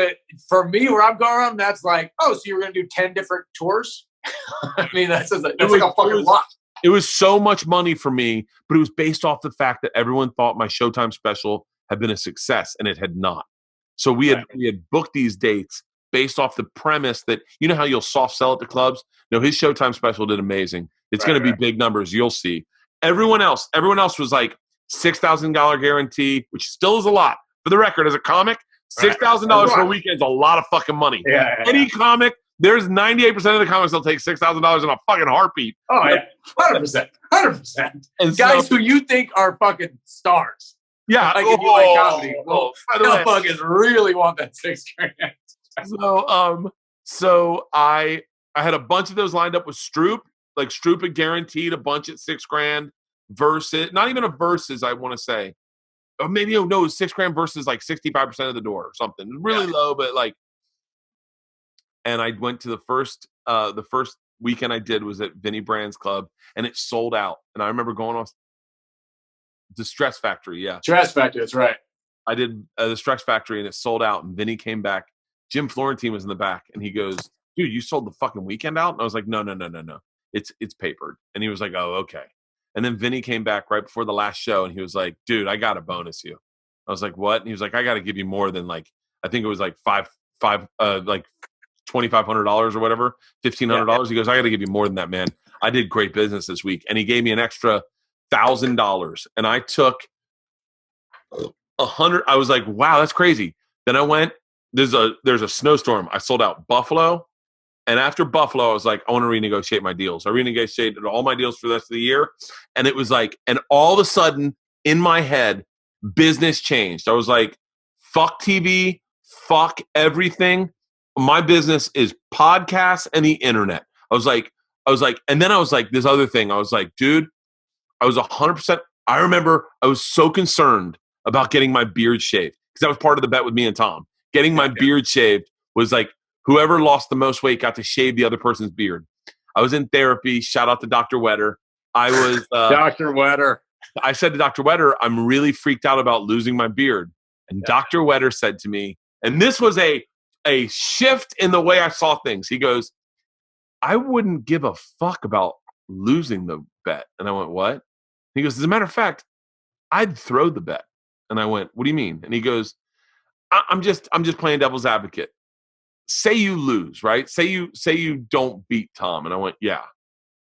for me, where I'm going, that's like, oh, so you were going to do 10 different tours? I mean, that's like a fucking lot. It was so much money for me, but it was based off the fact that everyone thought my Showtime special had been a success, and it had not. So we had booked these dates based off the premise that, you know how you'll soft sell at the clubs? No, his Showtime special did amazing. It's going to be big numbers. You'll see. Everyone else was like $6,000 guarantee, which still is a lot, For the record, as a comic, $6,000 for a weekend is a lot of fucking money. Any comic, there's 98% of the comics that'll take $6,000 in a fucking heartbeat. Oh, yeah. 100%. And guys who you think are fucking stars. Yeah. Like, if you like comedy, they'll fucking really want that $6,000. So I had a bunch of those lined up with Stroop. Like Stroop had guaranteed a bunch at $6,000 versus, not even a versus, I want to say. Or maybe, no, it was $6,000 versus like 65% of the door or something. Really low, but like, and I went to the first weekend I did was at Vinny Brand's club, and it sold out. And I remember going off the Stress Factory. Yeah. Stress Factory. That's right. I did the Stress Factory, and it sold out. And Vinny came back. Jim Florentine was in the back, and he goes, "Dude, you sold the fucking weekend out?" And I was like, No. It's papered. And he was like, "Oh, okay." And then Vinny came back right before the last show, and he was like, "Dude, I got to bonus you." I was like, "What?" And he was like, "I got to give you more than like, I think it was like like $2,500 or whatever, $1,500. He goes, "I got to give you more than that, man. I did great business this week." And he gave me an extra $1,000, and I took 100. I was like, "Wow, that's crazy." Then I went. There's a snowstorm. I sold out Buffalo. And after Buffalo, I was like, I want to renegotiate my deals. I renegotiated all my deals for the rest of the year. And it was like, and all of a sudden in my head, business changed. I was like, fuck TV, fuck everything. My business is podcasts and the internet. I was like, and then I was like, this other thing. I was like, dude, I was 100%. I remember I was so concerned about getting my beard shaved because that was part of the bet with me and Tom. Getting my beard shaved was like, whoever lost the most weight got to shave the other person's beard. I was in therapy. Shout out to Dr. Wetter. I was Dr. Wetter. I said to Dr. Wetter, I'm really freaked out about losing my beard. And Dr. Wetter said to me, and this was a shift in the way I saw things. He goes, I wouldn't give a fuck about losing the bet. And I went, what? He goes, as a matter of fact, I'd throw the bet. And I went, what do you mean? And he goes, I'm just playing devil's advocate. Say you lose, right? Say you don't beat Tom. And I went, yeah.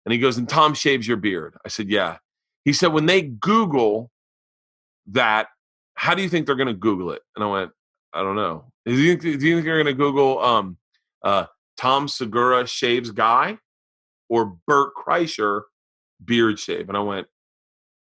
And he goes, and Tom shaves your beard. I said, yeah. He said, when they Google that, how do you think they're going to Google it? And I went, I don't know. Do you think they're going to Google Tom Segura shaves guy or Bert Kreischer beard shave? And I went,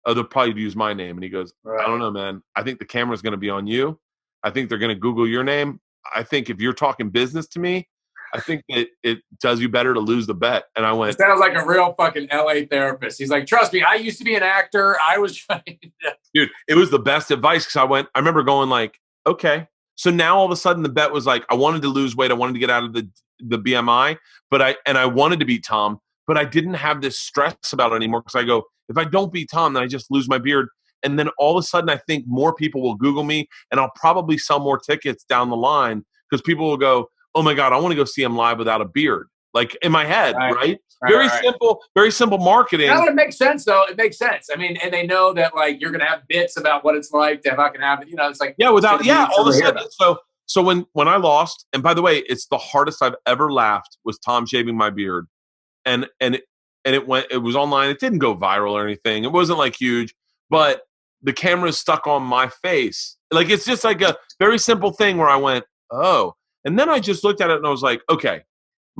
oh, they'll probably use my name. And he goes, I don't know, man. I think the camera's going to be on you. I think they're going to Google your name. I think if you're talking business to me, I think it does you better to lose the bet. And I went, it sounds like a real fucking LA therapist. He's like, trust me, I used to be an actor. I was trying to. Dude, it was the best advice because I remember going like, okay. So now all of a sudden the bet was like, I wanted to lose weight. I wanted to get out of the BMI, but I wanted to beat Tom, but I didn't have this stress about it anymore because I go, if I don't beat Tom, then I just lose my beard. And then all of a sudden, I think more people will Google me, and I'll probably sell more tickets down the line because people will go, oh, my God, I want to go see him live without a beard. Like in my head, right? Very simple marketing. That would make sense, though. It makes sense. I mean, and they know that, like, you're going to have bits about what it's like to fucking have it. You know, it's like. Yeah, all of a sudden. So when I lost, and by the way, it's the hardest I've ever laughed was Tom shaving my beard. And it was online. It didn't go viral or anything. It wasn't like huge, but the camera is stuck on my face. Like, it's just like a very simple thing where I went, oh. And then I just looked at it and I was like, okay.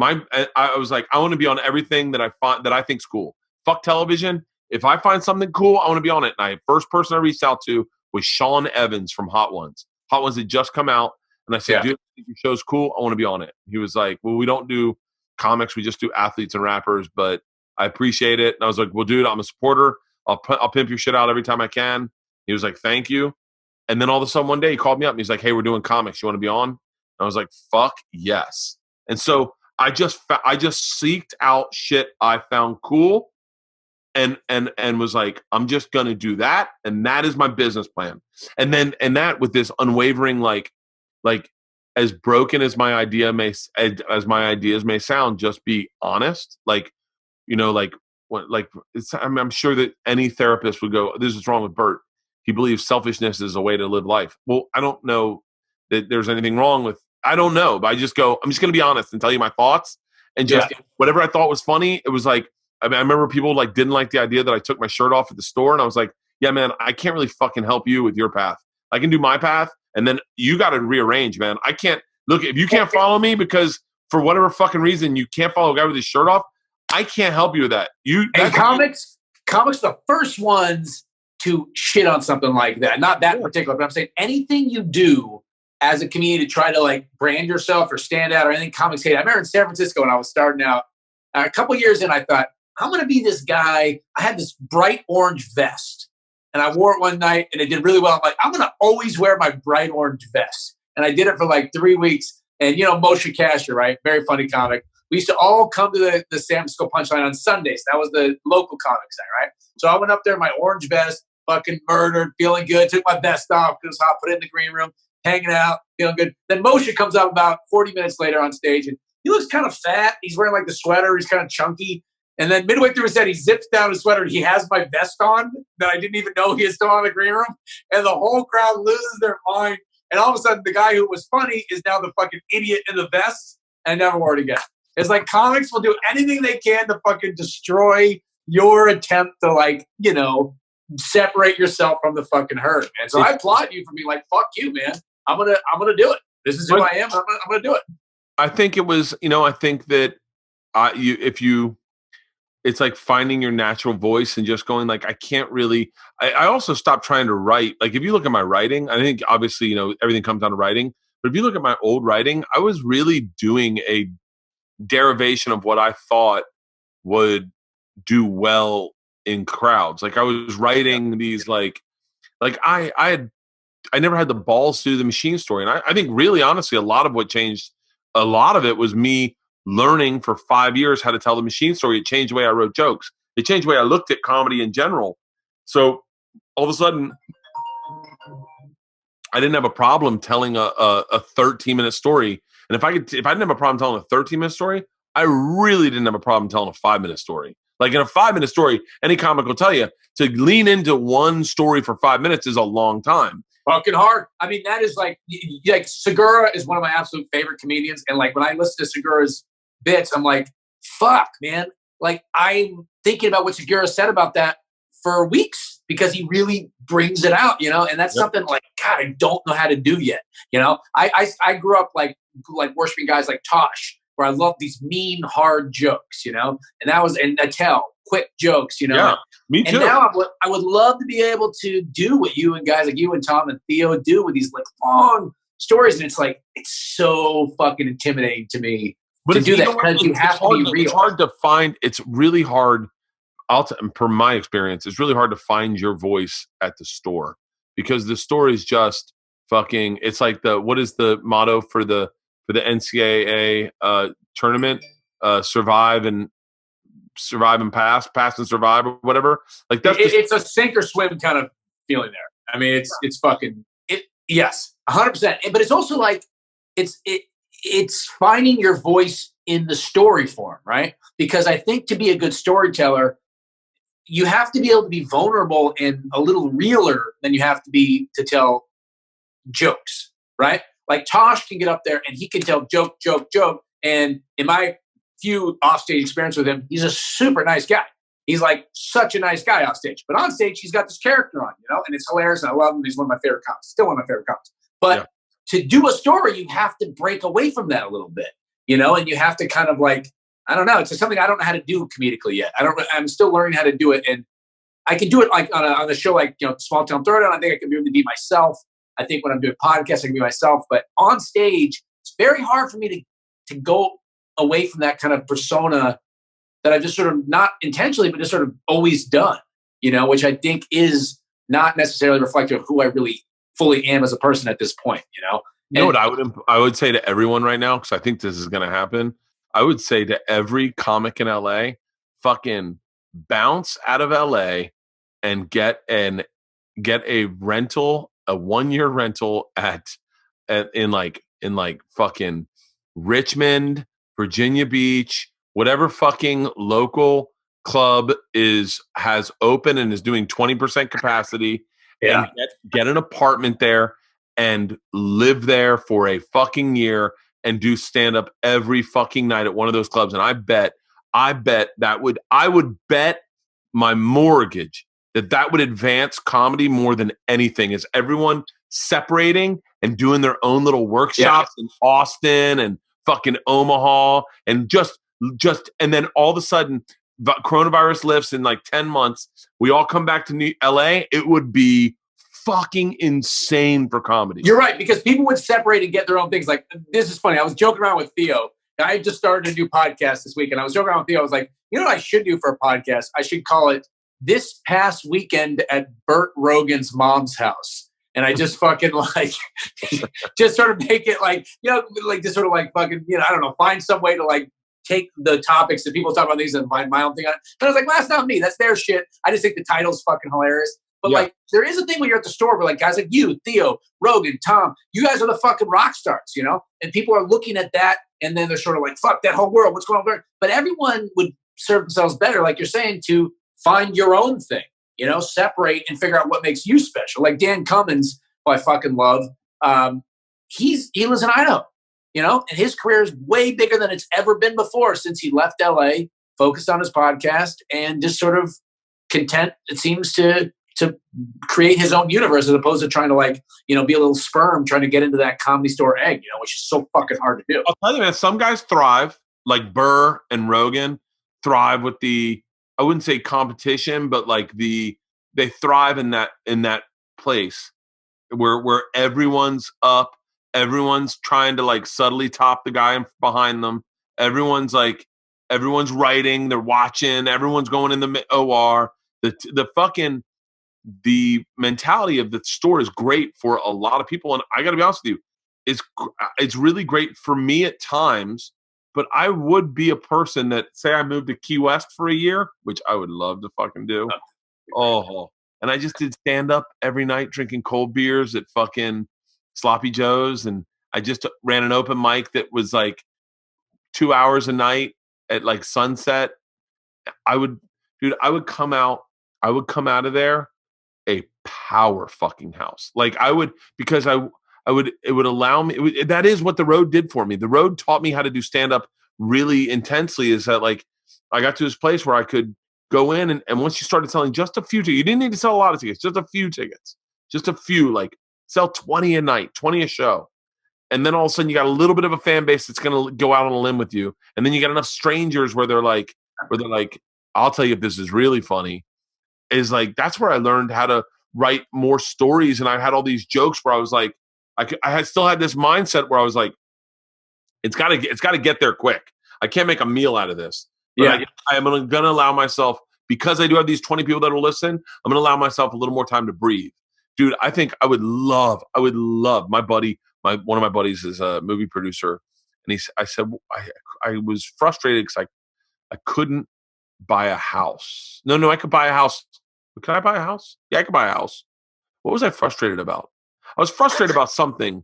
I was like, I want to be on everything that I think's cool. Fuck television. If I find something cool, I want to be on it. And first person I reached out to was Sean Evans from Hot Ones. Hot Ones had just come out. And I said, dude, I think your show's cool. I want to be on it. He was like, well, we don't do comics. We just do athletes and rappers, but I appreciate it. And I was like, well, dude, I'm a supporter. I'll pimp your shit out every time I can. He was like, thank you. And then all of a sudden one day he called me up and he's like, hey, we're doing comics. You want to be on? And I was like, fuck yes. And so I just seeked out shit I found cool and was like, I'm just going to do that. And that is my business plan. And that with this unwavering, like as broken as my ideas may sound, just be honest. Like, you know, I'm sure that any therapist would go, this is wrong with Bert. He believes selfishness is a way to live life. Well, I don't know that there's anything wrong with, I don't know, but I just go, I'm just going to be honest and tell you my thoughts. And just whatever I thought was funny, it was like, I remember people like didn't like the idea that I took my shirt off at the store. And I was like, yeah, man, I can't really fucking help you with your path. I can do my path, And then you got to rearrange, man. I can't look if you can't follow me because for whatever fucking reason you can't follow a guy with his shirt off. I can't help you with that. And comics, the first ones to shit on something like that. Not that particular, but I'm saying anything you do as a comedian to try to like brand yourself or stand out or anything comics hate. I remember in San Francisco when I was starting out, a couple years in, I thought, I'm going to be this guy. I had this bright orange vest and I wore it one night and it did really well. I'm like, I'm going to always wear my bright orange vest. And I did it for like 3 weeks. And, you know, Moshe Kasher, right? Very funny comic. We used to all come to the San Francisco Punchline on Sundays. That was the local comics night, right? So I went up there in my orange vest, fucking murdered, feeling good, took my vest off because I put it in the green room, hanging out, feeling good. Then Moshe comes up about 40 minutes later on stage and he looks kind of fat. He's wearing like the sweater. He's kind of chunky. And then midway through his set, he zips down his sweater. He has my vest on that I didn't even know he is still on the green room. And the whole crowd loses their mind. And all of a sudden, the guy who was funny is now the fucking idiot in the vest. And I never wore it again. It's like comics will do anything they can to fucking destroy your attempt to, like, you know, separate yourself from the fucking herd, man. So I applaud you for being like, fuck you, man. I'm gonna do it. This is who I am. I'm gonna do it. I think it was, you know, I think that it's like finding your natural voice and just going like, I can't really, I also stopped trying to write. Like if you look at my writing, I think obviously, you know, everything comes down to writing, but if you look at my old writing, I was really doing a derivation of what I thought would do well in crowds. Like I was writing these like I never had the balls to do the Machine story. And I think really honestly, a lot of what changed, a lot of it was me learning for 5 years how to tell the Machine story. It changed the way I wrote jokes. It changed the way I looked at comedy in general. So all of a sudden, I didn't have a problem telling a 13-minute story. And if I didn't have a problem telling a 13-minute story, I really didn't have a problem telling a 5-minute story. Like in a 5-minute story, any comic will tell you to lean into one story for 5 minutes is a long time. Fucking hard. I mean, that is like Segura is one of my absolute favorite comedians. And like when I listen to Segura's bits, I'm like, fuck, man. Like I'm thinking about what Segura said about that for weeks because he really brings it out, you know? And that's something like, God, I don't know how to do yet. You know, I grew up like worshiping guys like Tosh, where I love these mean, hard jokes, you know? And that was, and Natel, quick jokes, you know? Yeah, me too. And now I would love to be able to do what you and guys like you and Tom and Theo do with these like long stories. And it's like, it's so fucking intimidating to me to do that because you have to be real. It's hard to find, it's really hard. From my experience, it's really hard to find your voice at the store because the store is just fucking, it's like what is the motto for the NCAA tournament? Survive and pass and survive or whatever. Like that's it's a sink or swim kind of feeling there. I mean, it's fucking it. Yes, 100%. But it's also like it's finding your voice in the story form, right? Because I think to be a good storyteller, you have to be able to be vulnerable and a little realer than you have to be to tell jokes, right? Like Tosh can get up there and he can tell joke. And in my few offstage experience with him, he's a super nice guy. He's like such a nice guy offstage. But on stage, he's got this character on, you know, and it's hilarious. And I love him. He's one of my favorite comics. Still one of my favorite comics. But to do a story, you have to break away from that a little bit, you know, and you have to kind of like, I don't know. It's just something I don't know how to do comedically yet. I'm still learning how to do it. And I can do it like on a show like, you know, Small Town Throwdown. I think I can really be myself. I think when I'm doing podcasts, I can be myself. But on stage, it's very hard for me to go away from that kind of persona that I've just sort of not intentionally, but just sort of always done, you know, which I think is not necessarily reflective of who I really fully am as a person at this point, you know? You know what I would say to everyone right now, because I think this is going to happen. I would say to every comic in LA, fucking bounce out of LA and get a rental, a 1-year rental in fucking Richmond, Virginia Beach, whatever fucking local club has open and is doing 20% capacity. Yeah. And get an apartment there and live there for a fucking year and do stand up every fucking night at one of those clubs. And I bet I would bet my mortgage that would advance comedy more than anything, is everyone separating and doing their own little workshops in Austin and fucking Omaha, and just and then all of a sudden coronavirus lifts in like 10 months, we all come back to LA. It would be fucking insane for comedy. You're right, because people would separate and get their own things. Like, this is funny. I was joking around with Theo. I just started a new podcast this week, and I was joking around with Theo. I was like, you know what I should do for a podcast? I should call it This Past Weekend at Bert Rogan's Mom's House. And I just fucking like, just sort of make it like, you know, like just sort of like fucking, you know, I don't know, find some way to like take the topics that people talk about these and find my own thing on it. And I was like, well, that's not me. That's their shit. I just think the title's fucking hilarious. But like, there is a thing when you're at the store where like guys like you, Theo, Rogan, Tom, you guys are the fucking rock stars, you know? And people are looking at that and then they're sort of like, fuck that whole world. What's going on there? But everyone would serve themselves better, like you're saying, to find your own thing, you know, separate and figure out what makes you special. Like Dan Cummins, who I fucking love, he lives in Idaho, you know, and his career is way bigger than it's ever been before since he left LA, focused on his podcast, and just sort of content, it seems, to create his own universe as opposed to trying to like, you know, be a little sperm trying to get into that Comedy Store egg, you know, which is so fucking hard to do. I'll tell you, man, some guys thrive, like Burr and Rogan thrive with the, I wouldn't say competition, but like they thrive in that place where everyone's up, everyone's trying to like subtly top the guy behind them. Everyone's writing, they're watching, everyone's going in the OR. The mentality of the store is great for a lot of people. And I got to be honest with you, it's really great for me at times, but I would be a person that, say I moved to Key West for a year, which I would love to fucking do. And I just did stand up every night drinking cold beers at fucking Sloppy Joe's. And I just ran an open mic that was like 2 hours a night at like sunset. I would come out of there a power fucking house. Like I would, because it would allow me, that is what the road did for me. The road taught me how to do stand up really intensely, is that like, I got to this place where I could go in and once you started selling just a few tickets, you didn't need to sell a lot of tickets, just a few tickets, just a few, like sell 20 a night, 20 a show. And then all of a sudden you got a little bit of a fan base that's going to go out on a limb with you. And then you got enough strangers where they're like, I'll tell you if this is really funny, is like, that's where I learned how to write more stories. And I had all these jokes where I was like, I still had this mindset where I was like, it's got to get there quick. I can't make a meal out of this. But I'm going to allow myself, because I do have these 20 people that will listen, I'm going to allow myself a little more time to breathe. Dude, I think I would love my buddy, one of my buddies is a movie producer. And I said, I was frustrated because I couldn't buy a house. No, I could buy a house. Can I buy a house? Yeah, I could buy a house. What was I frustrated about? I was frustrated about something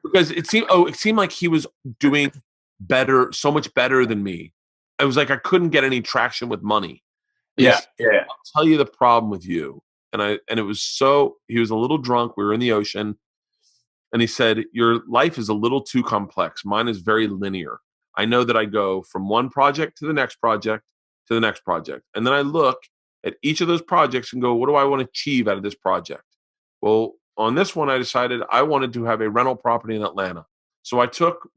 because it seemed like he was doing better, so much better than me. It was like I couldn't get any traction with money. And Yeah. I'll tell you the problem with you. And it was he was a little drunk. We were in the ocean. And he said, your life is a little too complex. Mine is very linear. I know that I go from one project to the next project to the next project. And then I look at each of those projects and go, what do I want to achieve out of this project? Well, on this one, I decided I wanted to have a rental property in Atlanta. So I took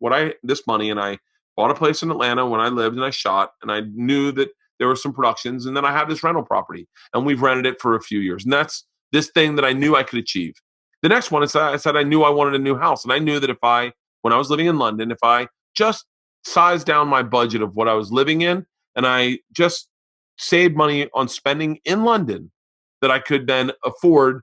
this money and I bought a place in Atlanta when I lived and I shot, and I knew that there were some productions, and then I had this rental property and we've rented it for a few years. And that's this thing that I knew I could achieve. The next one is I said I knew I wanted a new house. And I knew that when I was living in London, if I just sized down my budget of what I was living in and I just saved money on spending in London, that I could then afford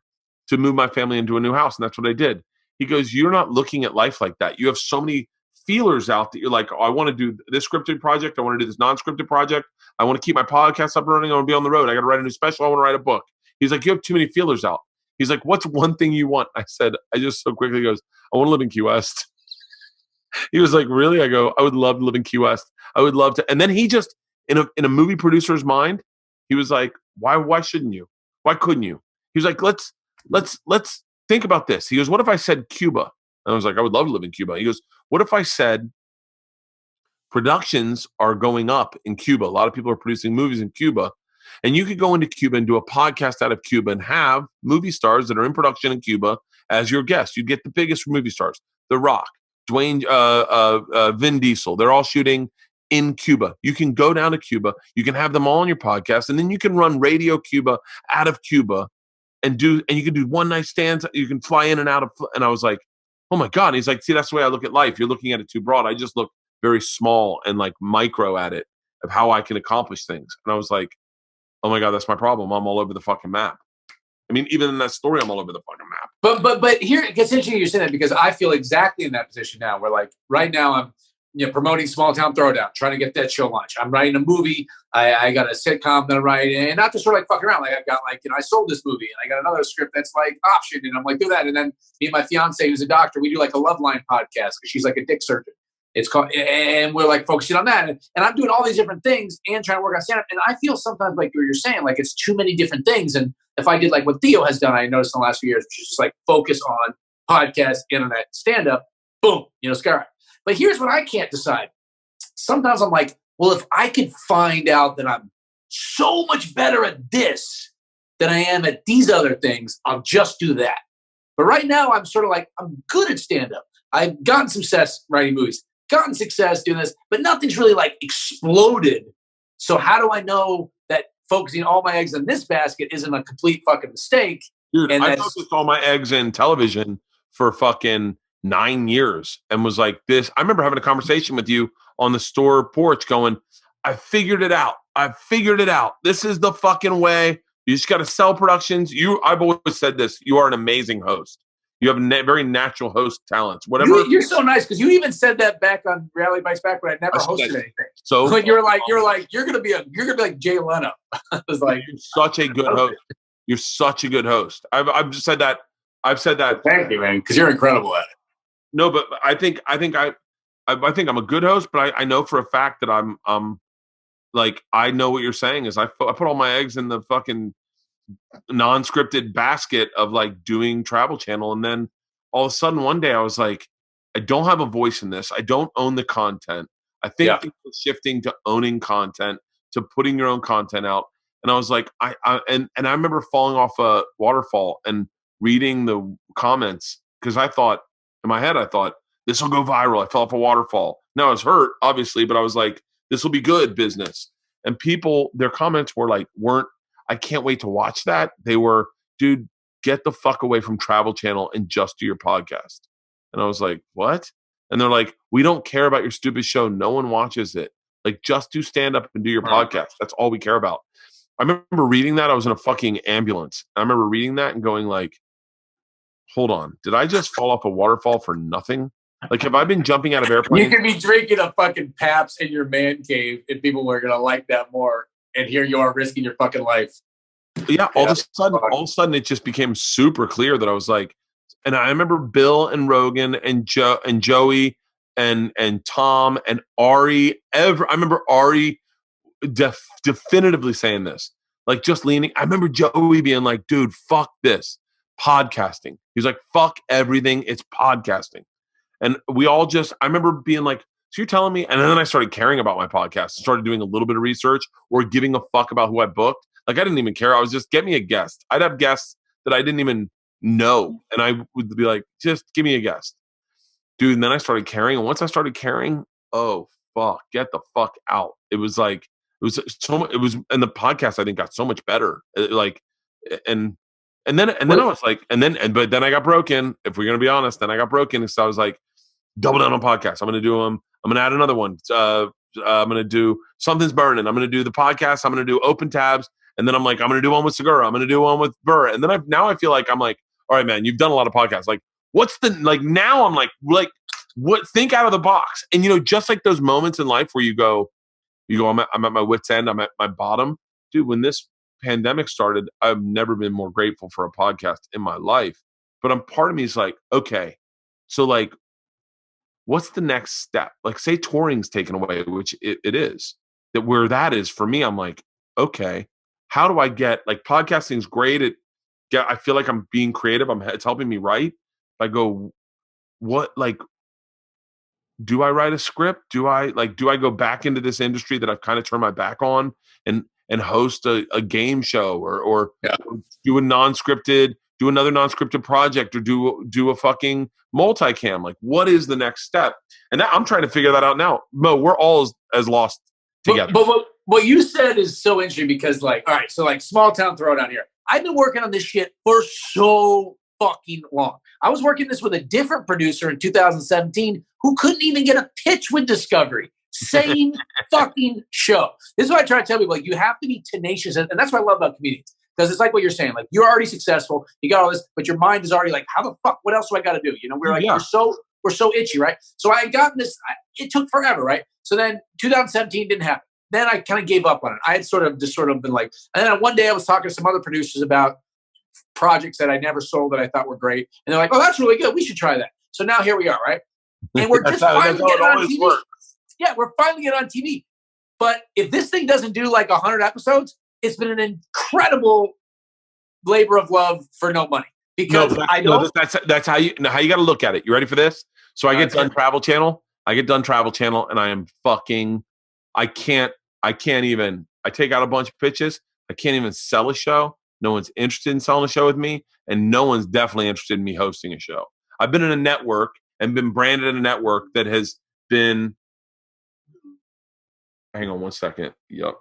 to move my family into a new house. And that's what I did. He goes, you're not looking at life like that. You have so many feelers out that you're like, oh, I want to do this scripted project. I want to do this non-scripted project. I want to keep my podcast up and running. I want to be on the road. I got to write a new special. I want to write a book. He's like, you have too many feelers out. He's like, what's one thing you want? I said, I just so quickly goes, I want to live in Key West. He was like, really? I go, I would love to live in Key West. I would love to. And then he just, in a movie producer's mind, he was like, why shouldn't you? Why couldn't you? He was like, let's think about this. He goes, what if I said Cuba? And I was like, I would love to live in Cuba. He goes, what if I said productions are going up in Cuba? A lot of people are producing movies in Cuba. And you could go into Cuba and do a podcast out of Cuba and have movie stars that are in production in Cuba as your guests. You'd get the biggest movie stars, The Rock, Dwayne, Vin Diesel. They're all shooting in Cuba. You can go down to Cuba. You can have them all on your podcast, and then you can run Radio Cuba out of Cuba and you can do one night stands. You can fly in and out of. And I was like, oh my God. And he's like, see, that's the way I look at life. You're looking at it too broad. I just look very small and like micro at it of how I can accomplish things. And I was like, oh my God, that's my problem. I'm all over the fucking map. I mean, even in that story, I'm all over the fucking map. But here it gets interesting you're saying that, because I feel exactly in that position now, where like right now I'm promoting Small Town Throwdown, trying to get that show launched. I'm writing a movie. I got a sitcom that I'm writing, and not just sort of like fucking around. Like I've got like, I sold this movie, and I got another script that's like optioned, and I'm like, do that. And then me and my fiance, who's a doctor, we do like a Love Line podcast because she's like a dick surgeon. It's called, and we're like focusing on that. And I'm doing all these different things and trying to work on stand-up. And I feel sometimes like what you're saying, like it's too many different things. And if I did like what Theo has done, I noticed in the last few years, which is just like focus on podcast, internet, stand-up, boom, skyrocket. But here's what I can't decide. Sometimes I'm like, well, if I could find out that I'm so much better at this than I am at these other things, I'll just do that. But right now I'm sort of like, I'm good at stand-up. I've gotten success writing movies, gotten success doing this, but nothing's really like exploded. So how do I know that focusing all my eggs in this basket isn't a complete fucking mistake? Dude, I focused all my eggs in television for fucking 9 years and was like this. I remember having a conversation with you on the store porch going, I figured it out. This is the fucking way. You just got to sell productions. I've always said this. You are an amazing host. You have very natural host talents. Whatever. You're so nice, because you even said that back on Reality Bites back when I never hosted anything. So like you're gonna be like Jay Leno. I was like, you're such a good host. You're such a good host. I've just said that. I've said that. Thank you, man, because you're incredible at it. No, but I think I'm a good host, but I know for a fact that I'm like, I know what you're saying is I put all my eggs in the fucking non-scripted basket of like doing Travel Channel. And then all of a sudden one day I was like, I don't have a voice in this. I don't own the content. I think people shifting to owning content, to putting your own content out. And I was like, I remember falling off a waterfall and reading the comments, because I thought, in my head, I thought, this will go viral. I fell off a waterfall. Now I was hurt, obviously, but I was like, this will be good business. And people, their comments were like, I can't wait to watch that. They were, dude, get the fuck away from Travel Channel and just do your podcast. And I was like, what? And they're like, we don't care about your stupid show. No one watches it. Like, just do stand up and do your podcast. That's all we care about. I remember reading that. I was in a fucking ambulance. I remember reading that and going like, hold on, did I just fall off a waterfall for nothing? Like, have I been jumping out of airplanes? You could be drinking a fucking Pabst in your man cave and people were going to like that more. And here you are risking your fucking life. Yeah, all of a sudden, it just became super clear that I was like, and I remember Bill and Rogan and Joey and Tom and Ari. I remember Ari definitively saying this, like just leaning. I remember Joey being like, dude, fuck this podcasting. He's like, fuck everything. It's podcasting. And we all I remember being like, so you're telling me? And then I started caring about my podcast, started doing a little bit of research or giving a fuck about who I booked. Like, I didn't even care. I was just, get me a guest. I'd have guests that I didn't even know. And I would be like, just give me a guest. Dude, and then I started caring. And once I started caring, oh, fuck, get the fuck out. It was like, and the podcast, I think, got so much better. And then I was like, but then I got broken. If we're going to be honest, then I got broken. So I was like, double down on podcasts. I'm going to do them. I'm going to add another one. I'm going to do Something's Burning. I'm going to do the podcast. I'm going to do Open Tabs. And then I'm like, I'm going to do one with Segura. I'm going to do one with Bert. And then I feel like I'm like, all right, man, you've done a lot of podcasts. Like, now I'm like, what, think out of the box. And, just like those moments in life where you go, I'm at my wit's end. I'm at my bottom. Dude, when this pandemic started, I've never been more grateful for a podcast in my life. But part of me is like, okay, so like, what's the next step? Like, say touring's taken away, which it is. That where that is for me, I'm like, okay, how do I get, like, podcasting's great. I feel like I'm being creative. It's helping me write. I go, what, like, do I write a script? Do I go back into this industry that I've kind of turned my back on and and host a game show or do another non-scripted project or do a fucking multicam. Like, what is the next step? And I'm trying to figure that out now. Mo, we're all as lost together. But what you said is so interesting because, like, all right, so like small town throwdown here. I've been working on this shit for so fucking long. I was working this with a different producer in 2017 who couldn't even get a pitch with Discovery. Same fucking show. This is what I try to tell people. Like, you have to be tenacious. And that's what I love about comedians. Because it's like what you're saying. Like, you're already successful. You got all this, but your mind is already like, how the fuck, what else do I got to do? You know, we're like, we're so itchy, right? So I had gotten this, it took forever, right? So then 2017 didn't happen. Then I kind of gave up on it. I had sort of been like, and then one day I was talking to some other producers about projects that I never sold that I thought were great. And they're like, oh, that's really good. We should try that. So now here we are, right? And we're just finally getting on TV. Works. Yeah, we're finally getting on TV. But if this thing doesn't do like 100 episodes, it's been an incredible labor of love for no money. Because that's how you got to look at it. You ready for this? So I get done Travel Channel. And I am fucking, I take out a bunch of pitches. I can't even sell a show. No one's interested in selling a show with me. And no one's definitely interested in me hosting a show. I've been in a network and been branded in a network that has been, hang on one second. Yep.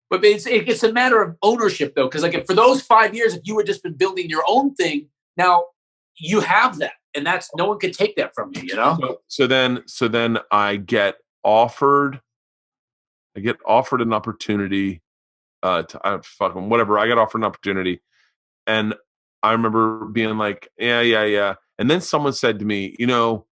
But it's a matter of ownership, though, because like for those 5 years, if you were just been building your own thing, now you have that, and that's no one could take that from you, you know. So then I get offered an opportunity to fucking whatever. I got offered an opportunity, and I remember being like, yeah. And then someone said to me, you know,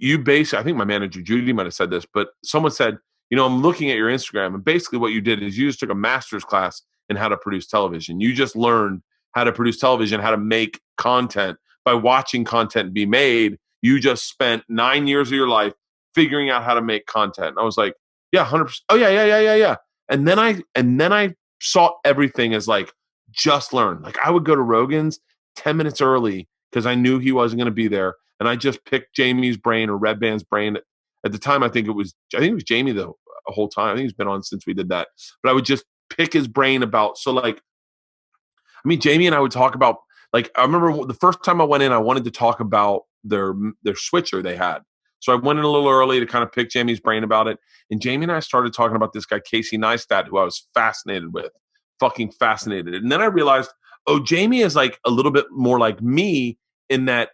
I think my manager Judy might have said this, but someone said, you know, I'm looking at your Instagram, and basically what you did is you just took a master's class in how to produce television. You just learned how to produce television, how to make content by watching content be made. You just spent 9 years of your life figuring out how to make content. And I was like, yeah, 100%. Oh yeah. And then I saw everything as like, just learn. Like, I would go to Rogan's 10 minutes early because I knew he wasn't going to be there. And I just picked Jamie's brain or Red Band's brain. At the time, I think it was Jamie the whole time. I think he's been on since we did that. But I would just pick his brain about, so like, I mean, Jamie and I would talk about, like, I remember the first time I went in, I wanted to talk about their switcher they had. So I went in a little early to kind of pick Jamie's brain about it. And Jamie and I started talking about this guy, Casey Neistat, who I was fascinated with, fucking fascinated. And then I realized, oh, Jamie is like a little bit more like me in that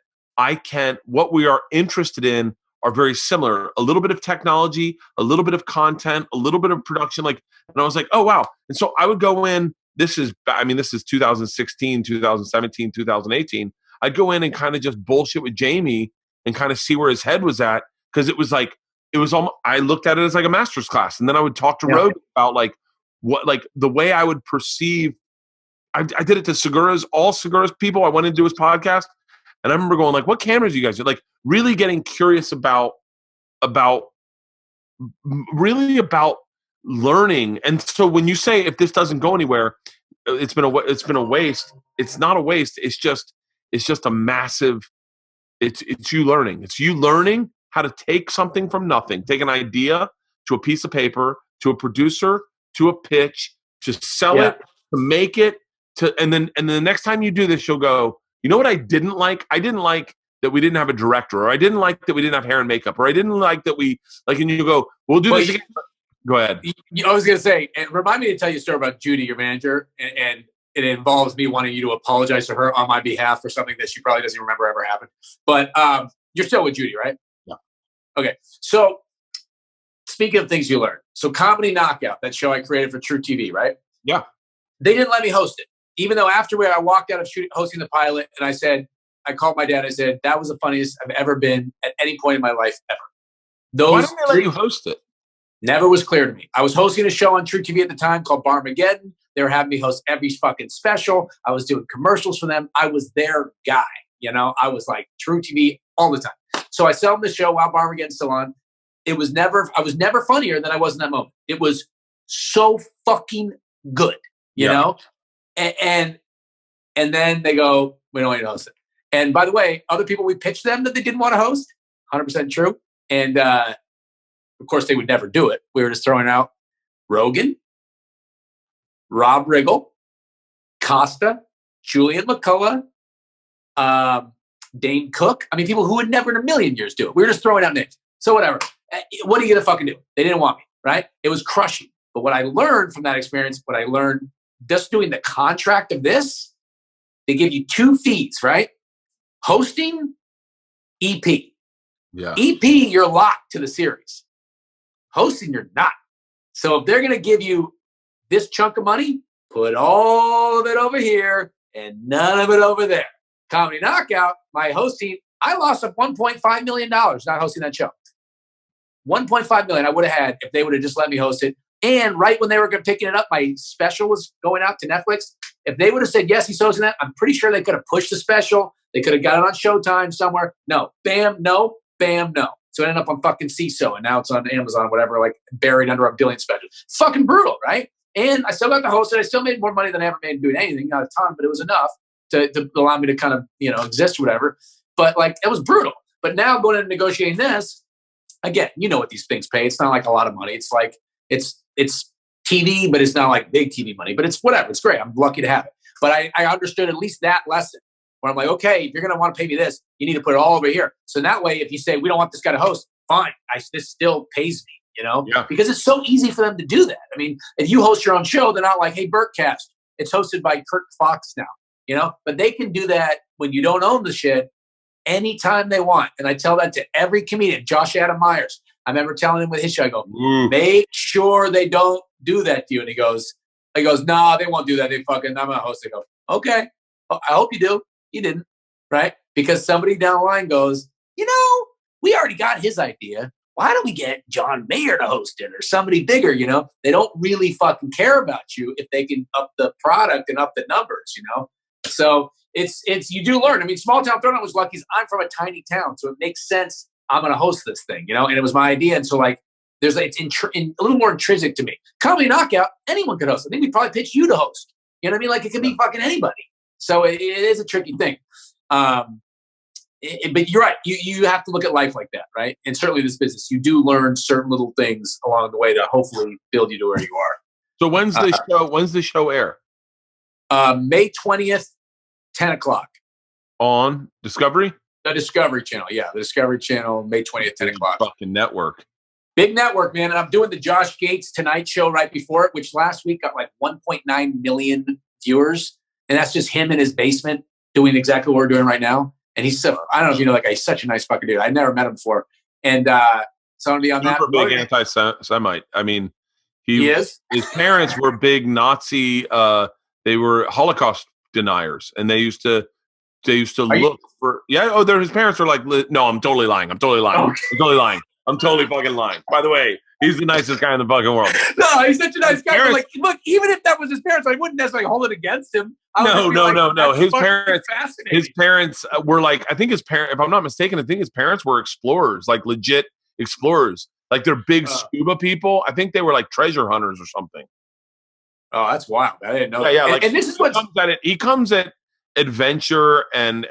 what we are interested in are very similar. A little bit of technology, a little bit of content, a little bit of production. Like, and I was like, oh, wow. And so I would go in, this is 2016, 2017, 2018. I'd go in and kind of just bullshit with Jamie and kind of see where his head was at. Cause it was almost, I looked at it as like a master's class. And then I would talk to Rogan about like what, like the way I would perceive, I did it to all Segura's people. I went into his podcast. And I remember going like, what cameras you guys do? Like really getting curious about learning. And so when you say, if this doesn't go anywhere, it's been a waste. It's not a waste. It's just a massive, it's you learning. It's you learning how to take something from nothing, take an idea to a piece of paper, to a producer, to a pitch, to sell it, to make it, and then the next time you do this, you'll go, you know what I didn't like? I didn't like that we didn't have a director, or I didn't like that we didn't have hair and makeup, or I didn't like that we, like, and you go, we'll do this again. Go ahead. I was going to say, and remind me to tell you a story about Judy, your manager, and it involves me wanting you to apologize to her on my behalf for something that she probably doesn't even remember ever happened. But you're still with Judy, right? Yeah. Okay. So speaking of things you learned, so Comedy Knockout, that show I created for True TV, right? Yeah. They didn't let me host it. Even though afterward I walked out of hosting the pilot and I called my dad. I said, that was the funniest I've ever been at any point in my life ever. Why didn't they let you host it? Never was clear to me. I was hosting a show on True TV at the time called Barmageddon. They were having me host every fucking special. I was doing commercials for them. I was their guy. You know, I was like True TV all the time. So I sell them the show while Barmageddon's still on. I was never funnier than I was in that moment. It was so fucking good, you know? And then they go, we don't want you to host it. And by the way, other people we pitched them that they didn't want to host, 100% true. And of course, they would never do it. We were just throwing out Rogan, Rob Riggle, Costa, Julian McCullough, Dane Cook. I mean, people who would never in a million years do it. We were just throwing out names. So whatever. What are you going to fucking do? They didn't want me, right? It was crushing. But what I learned from that experience, what I learned just doing the contract of this, they give you 2 fees, right? Hosting, EP. Yeah. EP, you're locked to the series. Hosting, you're not. So if they're going to give you this chunk of money, put all of it over here and none of it over there. Comedy Knockout, my hosting, I lost up $1.5 million not hosting that show. $1.5 million I would have had if they would have just let me host it. And right when they were picking it up, my special was going out to Netflix. If they would have said, yes, he's hosting that, I'm pretty sure they could have pushed the special. They could have got it on Showtime somewhere. No. Bam, no. Bam, no. So it ended up on fucking CISO, and now it's on Amazon, whatever, like buried under a billion special. Fucking brutal, right? And I still got to host it. I still made more money than I ever made doing anything. Not a ton, but it was enough to allow me to kind of, exist or whatever. But like, it was brutal. But now going into negotiating this, again, you know what these things pay. It's not like a lot of money. It's like, it's TV, but it's not like big TV money. But it's whatever. It's great. I'm lucky to have it. But I understood at least that lesson where I'm like, okay, if you're going to want to pay me this, you need to put it all over here. So that way, if you say, we don't want this guy to host, fine. This still pays me, Yeah. Because it's so easy for them to do that. I mean, if you host your own show, they're not like, hey, Bertcast, it's hosted by Kurt Fox now, But they can do that when you don't own the shit anytime they want. And I tell that to every comedian. Josh Adam Myers, I remember telling him with his show, I go, make sure they don't do that to you. And he goes, nah, they won't do that. I'm going to host it. I go, okay, I hope you do. You didn't, right? Because somebody down the line goes, we already got his idea. Why don't we get John Mayer to host it or somebody bigger, They don't really fucking care about you if they can up the product and up the numbers, So it's you do learn. I mean, Small Town Throwdown was lucky. I'm from a tiny town, so it makes sense. I'm going to host this thing, And it was my idea. And so like, it's a little more intrinsic to me. Comedy Knockout, anyone could host. I think we'd probably pitch you to host. You know what I mean? Like it could be fucking anybody. So it is a tricky thing. But you're right. You have to look at life like that, right? And certainly this business, you do learn certain little things along the way to hopefully build you to where you are. So when's the show air? May 20th, 10 o'clock. On Discovery? The Discovery Channel. Yeah, the Discovery Channel, May 20th, 10 o'clock. Fucking network. Big network, man. And I'm doing the Josh Gates Tonight Show right before it, which last week got like 1.9 million viewers. And that's just him in his basement doing exactly what we're doing right now. And he's so, I don't know if you know, like he's such a nice fucking dude. I never met him before. And so I'm going to be on Super that. Big anti-Semite. I mean, he is. His parents were big Nazi, they were Holocaust deniers. And they used to look for, his parents are like, no, I'm totally lying. I'm totally fucking lying. By the way, he's the nicest guy in the fucking world. No, he's such a nice guy. Like, look, even if that was his parents, I wouldn't necessarily hold it against him. No. His parents were like, I think his parents, if I'm not mistaken, I think his parents were explorers, like legit explorers. Like they're big scuba people. I think they were like treasure hunters or something. Oh, that's wild. I didn't know that. Yeah. And this is what he comes at adventure and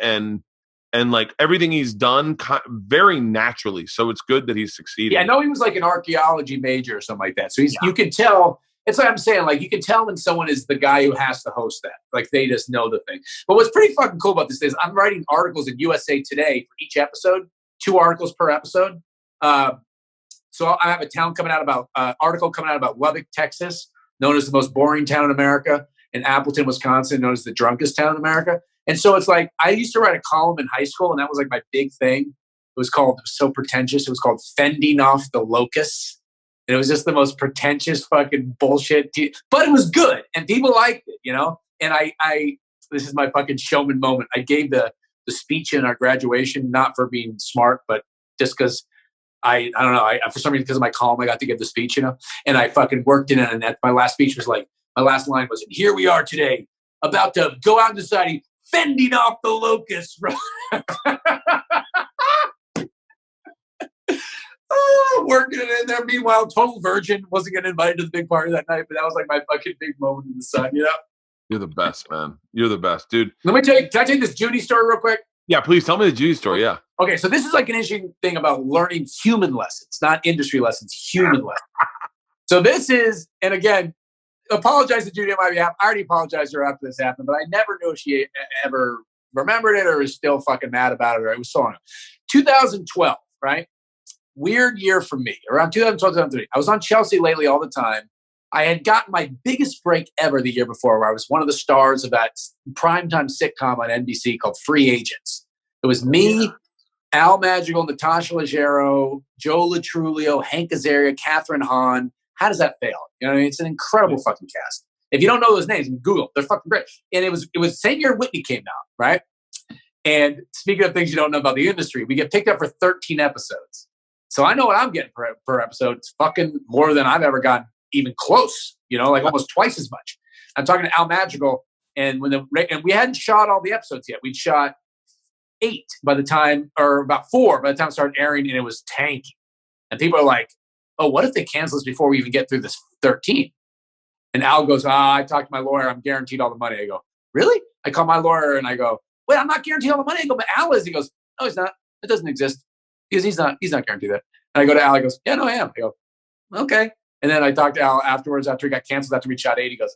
like everything he's done very naturally. So it's good that he's succeeding. Yeah, I know he was like an archaeology major or something like that. So you can tell. It's like I'm saying, like you can tell when someone is the guy who has to host that. Like they just know the thing. But what's pretty fucking cool about this is I'm writing articles in USA Today for each episode, 2 articles per episode. So I have a article coming out about Lubbock, Texas, known as the most boring town in America, and Appleton, Wisconsin, known as the drunkest town in America. And so it's like I used to write a column in high school, and that was like my big thing. It was so pretentious. It was called Fending Off the Locusts. And it was just the most pretentious fucking bullshit. But it was good, and people liked it, And I this is my fucking showman moment. I gave the speech in our graduation, not for being smart, but just because I don't know. For some reason, because of my column, I got to give the speech, And I fucking worked in it, and my last speech was like, my last line was, and here we are today, about to go out and decide fending off the locusts. Working it in there. Meanwhile, total virgin, wasn't getting invited to the big party that night, but that was like my fucking big moment in the sun, You're the best, man. You're the best, dude. Let me tell you, can I tell you this Judy story real quick? Yeah, please tell me the Judy story, yeah. Okay, so this is like an interesting thing about learning human lessons, not industry lessons, human lessons. So this is, and again, apologize to Judy on my behalf. I already apologized to her after this happened, but I never knew if she ever remembered it or was still fucking mad about it, or it was so on. 2012, right? Weird year for me. Around 2012, 2013. I was on Chelsea lately all the time. I had gotten my biggest break ever the year before, where I was one of the stars of that primetime sitcom on NBC called Free Agents. It was me, Al Madrigal, Natasha Leggero, Joe Latrulio, Hank Azaria, Catherine Hahn. How does that fail? You know what I mean? It's an incredible fucking cast. If you don't know those names, Google. They're fucking great. And it was the same year Whitney came out, right? And speaking of things you don't know about the industry, we get picked up for 13 episodes. So I know what I'm getting per episode. It's fucking more than I've ever gotten even close, you know, like almost twice as much. I'm talking to Al Madrigal, and we hadn't shot all the episodes yet. We'd shot 8 by the time, or about 4 by the time it started airing, and it was tanking. And people are like, oh, what if they cancel this before we even get through this 13? And Al goes, I talked to my lawyer. I'm guaranteed all the money. I go, really? I call my lawyer and I go, wait, I'm not guaranteed all the money. I go, but Al is. He goes, no, he's not. It doesn't exist. He's not guaranteed that. And I go to Al. He goes, yeah, no, I am. I go, okay. And then I talked to Al afterwards after he got canceled, after we shot 8. He goes,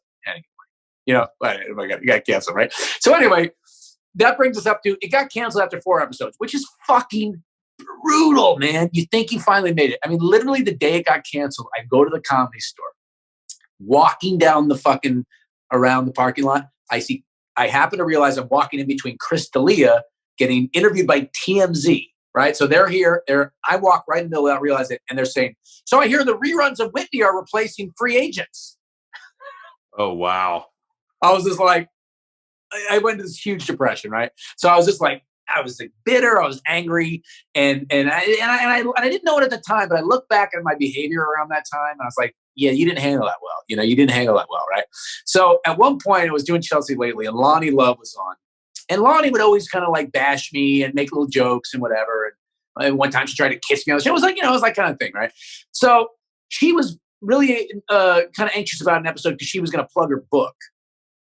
you know, oh my God, you got canceled, right? So anyway, that brings us up to, it got canceled after 4 episodes, which is fucking brutal, man. You think he finally made it. I mean, literally the day it got canceled, I go to the Comedy Store, walking down the fucking, around the parking lot. I happen to realize I'm walking in between Chris D'Elia getting interviewed by TMZ. Right. So they're here. I walk right in the middle without realizing it. And they're saying, so I hear the reruns of Whitney are replacing Free Agents. Oh, wow. I was just like, I went into this huge depression. Right. So I was just like, I was like bitter. I was angry. And I didn't know it at the time, but I look back at my behavior around that time. And I was like, yeah, you didn't handle that well. You know, you didn't handle that well. Right. So at one point I was doing Chelsea lately, and Lonnie Love was on. And Lonnie would always kind of like bash me and make little jokes and whatever. And one time she tried to kiss me on the show. It was like, you know, it was like kind of thing, right? So she was really kind of anxious about an episode because she was going to plug her book,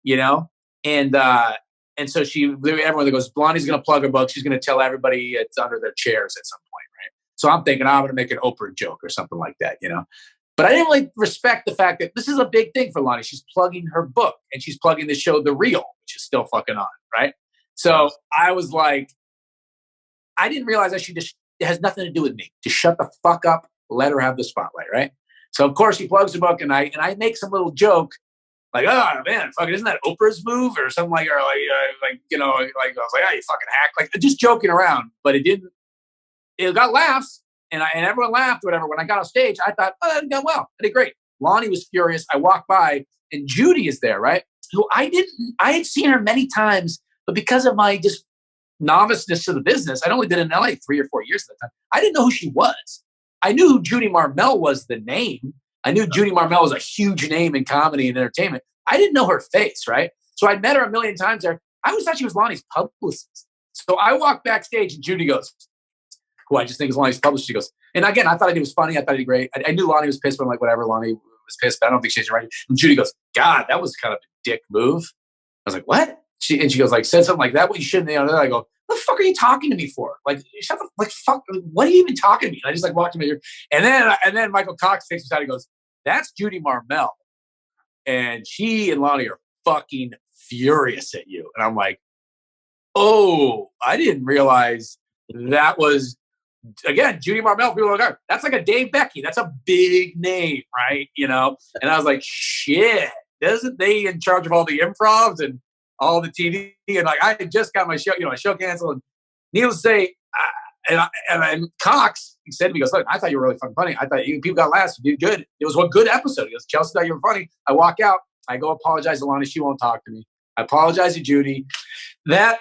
you know? And so everyone that goes, Blondie's going to plug her book. She's going to tell everybody it's under their chairs at some point, right? So I'm thinking, I'm going to make an Oprah joke or something like that, you know? But I didn't really respect the fact that this is a big thing for Lonnie. She's plugging her book, and she's plugging the show The Real, which is still fucking on, right? So I was like, I didn't realize it has nothing to do with me. Just shut the fuck up, let her have the spotlight, right? So of course she plugs the book, and I make some little joke like, oh man, fucking, isn't that Oprah's move or something like, or like you know, like I was like, oh, you fucking hack, like just joking around. But it got laughs, and everyone laughed, whatever. When I got off stage, I thought, oh, that went well, I did great. Lonnie was furious. I walked by, and Judy is there, right? Who I had seen her many times. But because of my just noviceness to the business, I'd only been in LA 3 or 4 years at the time. I didn't know who she was. I knew who Judy Marmel was, the name. I knew Judy Marmel was a huge name in comedy and entertainment. I didn't know her face, right? So I'd met her a million times there. I always thought she was Lonnie's publicist. So I walked backstage, and Judy goes, who I just think is Lonnie's publicist. She goes, and again, I thought it was funny. I thought he did great. I knew Lonnie was pissed, but I'm like, whatever, Lonnie was pissed, but I don't think she's right. And Judy goes, God, that was kind of a dick move. I was like, what? She goes, like, said something like that. What you shouldn't, you know. I go, what the fuck are you talking to me for? Like, shut the, like, fuck. What are you even talking to me? And I just like walked him in here. And then Michael Cox takes me aside and goes, that's Judy Marmel. And she and Lonnie are fucking furious at you. And I'm like, oh, I didn't realize that was, again, Judy Marmel. People are like, oh, that's like a Dave Becky. That's a big name, right? You know? And I was like, shit, isn't they in charge of all the improvs and all the TV? And like, I had just got my show, you know, my show canceled. And needless to say, and Cox, he said to me, he goes, look, I thought you were really fucking funny. I thought people got laughs. You did good. It was one good episode. He goes, Chelsea thought you were funny. I walk out. I go apologize to Lonnie. She won't talk to me. I apologize to Judy. That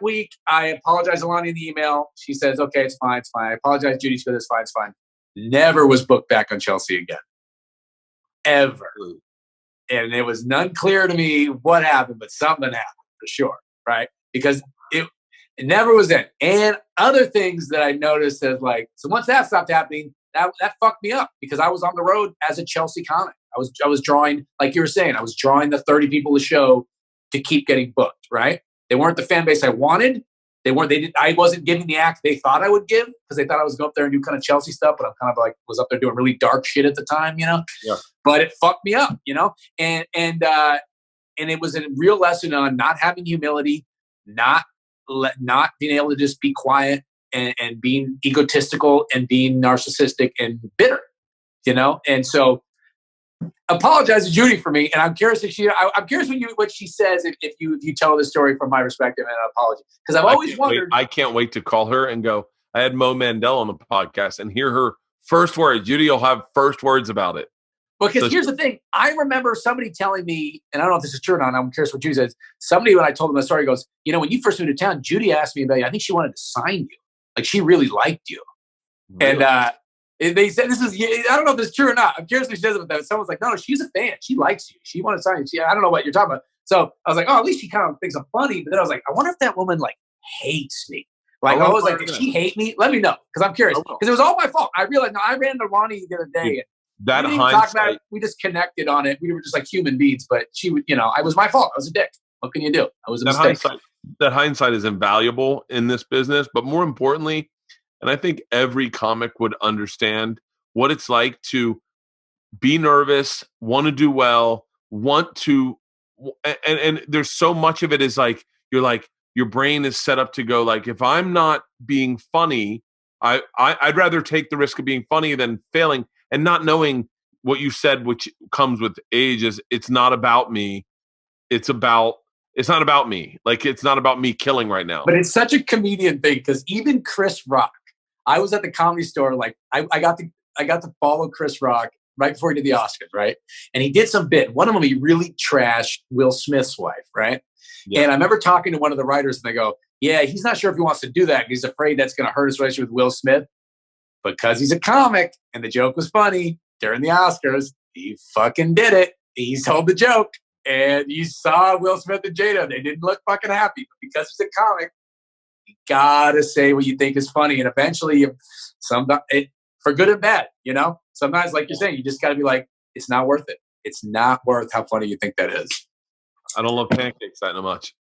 week, I apologized to Lonnie in the email. She says, okay, it's fine. It's fine. I apologize to Judy. She goes, it's fine. It's fine. Never was booked back on Chelsea again. Ever. And it was none clear to me what happened, but something happened for sure, right? Because it never was in. And other things that I noticed as like, so once that stopped happening, that fucked me up because I was on the road as a Chelsea comic. I was drawing, like you were saying, I was drawing the 30 people to show to keep getting booked, right? They weren't the fan base I wanted. I wasn't giving the act they thought I would give because they thought I was going up there and do kind of Chelsea stuff, but I'm kind of like was up there doing really dark shit at the time, Yeah. But it fucked me up, and it was a real lesson on not having humility, not being able to just be quiet and being egotistical and being narcissistic and bitter, And so, apologize to Judy for me, and I'm curious I'm curious what she says if you tell the story from my perspective and an apology, because I've always wondered. I can't wait to call her and go. I had Mo Mandel on the podcast and hear her first words. Judy will have first words about it. Because here's the thing. I remember somebody telling me, and I don't know if this is true or not, I'm curious what Judy says. Somebody, when I told them the story, goes, when you first moved to town, Judy asked me about you. I think she wanted to sign you. Like, she really liked you. Really? And they said, I don't know if this is true or not. I'm curious what she says about that. Someone's like, no, she's a fan. She likes you. She wanted to sign you. I don't know what you're talking about. So I was like, oh, at least she kind of thinks I'm funny. But then I was like, I wonder if that woman, like, hates me. Like, I was like, did she hate me? Let me know, because I'm curious. Because it was all my fault. I realized, I ran into Ronnie the other day. That we didn't talk about it. We just connected on it. We were just like human beings, but she would, I was my fault. I was a dick. What can you do? I was a mistake. That hindsight is invaluable in this business, but more importantly, and I think every comic would understand what it's like to be nervous, want to do well, and there's so much of it is like, your brain is set up to go like, if I'm not being funny, I'd rather take the risk of being funny than failing. And not knowing what you said, which comes with age, is it's not about me. It's not about me. Like, it's not about me killing right now. But it's such a comedian thing, because even Chris Rock, I was at the Comedy Store. Like, I got to follow Chris Rock right before he did the Oscars, right? And he did some bit. One of them, he really trashed Will Smith's wife, right? Yeah. And I remember talking to one of the writers, and they go, yeah, he's not sure if he wants to do that. He's afraid that's going to hurt his relationship with Will Smith. Because he's a comic and the joke was funny during the Oscars, he fucking did it. He told the joke, and you saw Will Smith and Jada. They didn't look fucking happy, but because he's a comic, you gotta say what you think is funny. And eventually, for good and bad, sometimes, like you're saying, you just gotta be like, it's not worth it. It's not worth how funny you think that is. I don't love pancakes that much.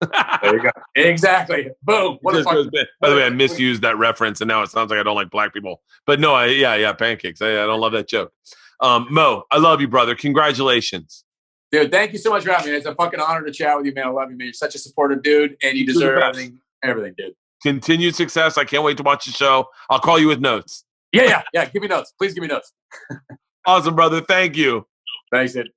There you go. Exactly. Boom. By the way, I misused that reference, and now it sounds like I don't like black people. But no, pancakes. I don't love that joke. Mo, I love you, brother. Congratulations. Dude, thank you so much for having me. It's a fucking honor to chat with you, man. I love you, man. You're such a supportive dude, and you deserve everything, dude. Continued success. I can't wait to watch the show. I'll call you with notes. Yeah. Give me notes. Please give me notes. Awesome, brother. Thank you. Thanks, dude.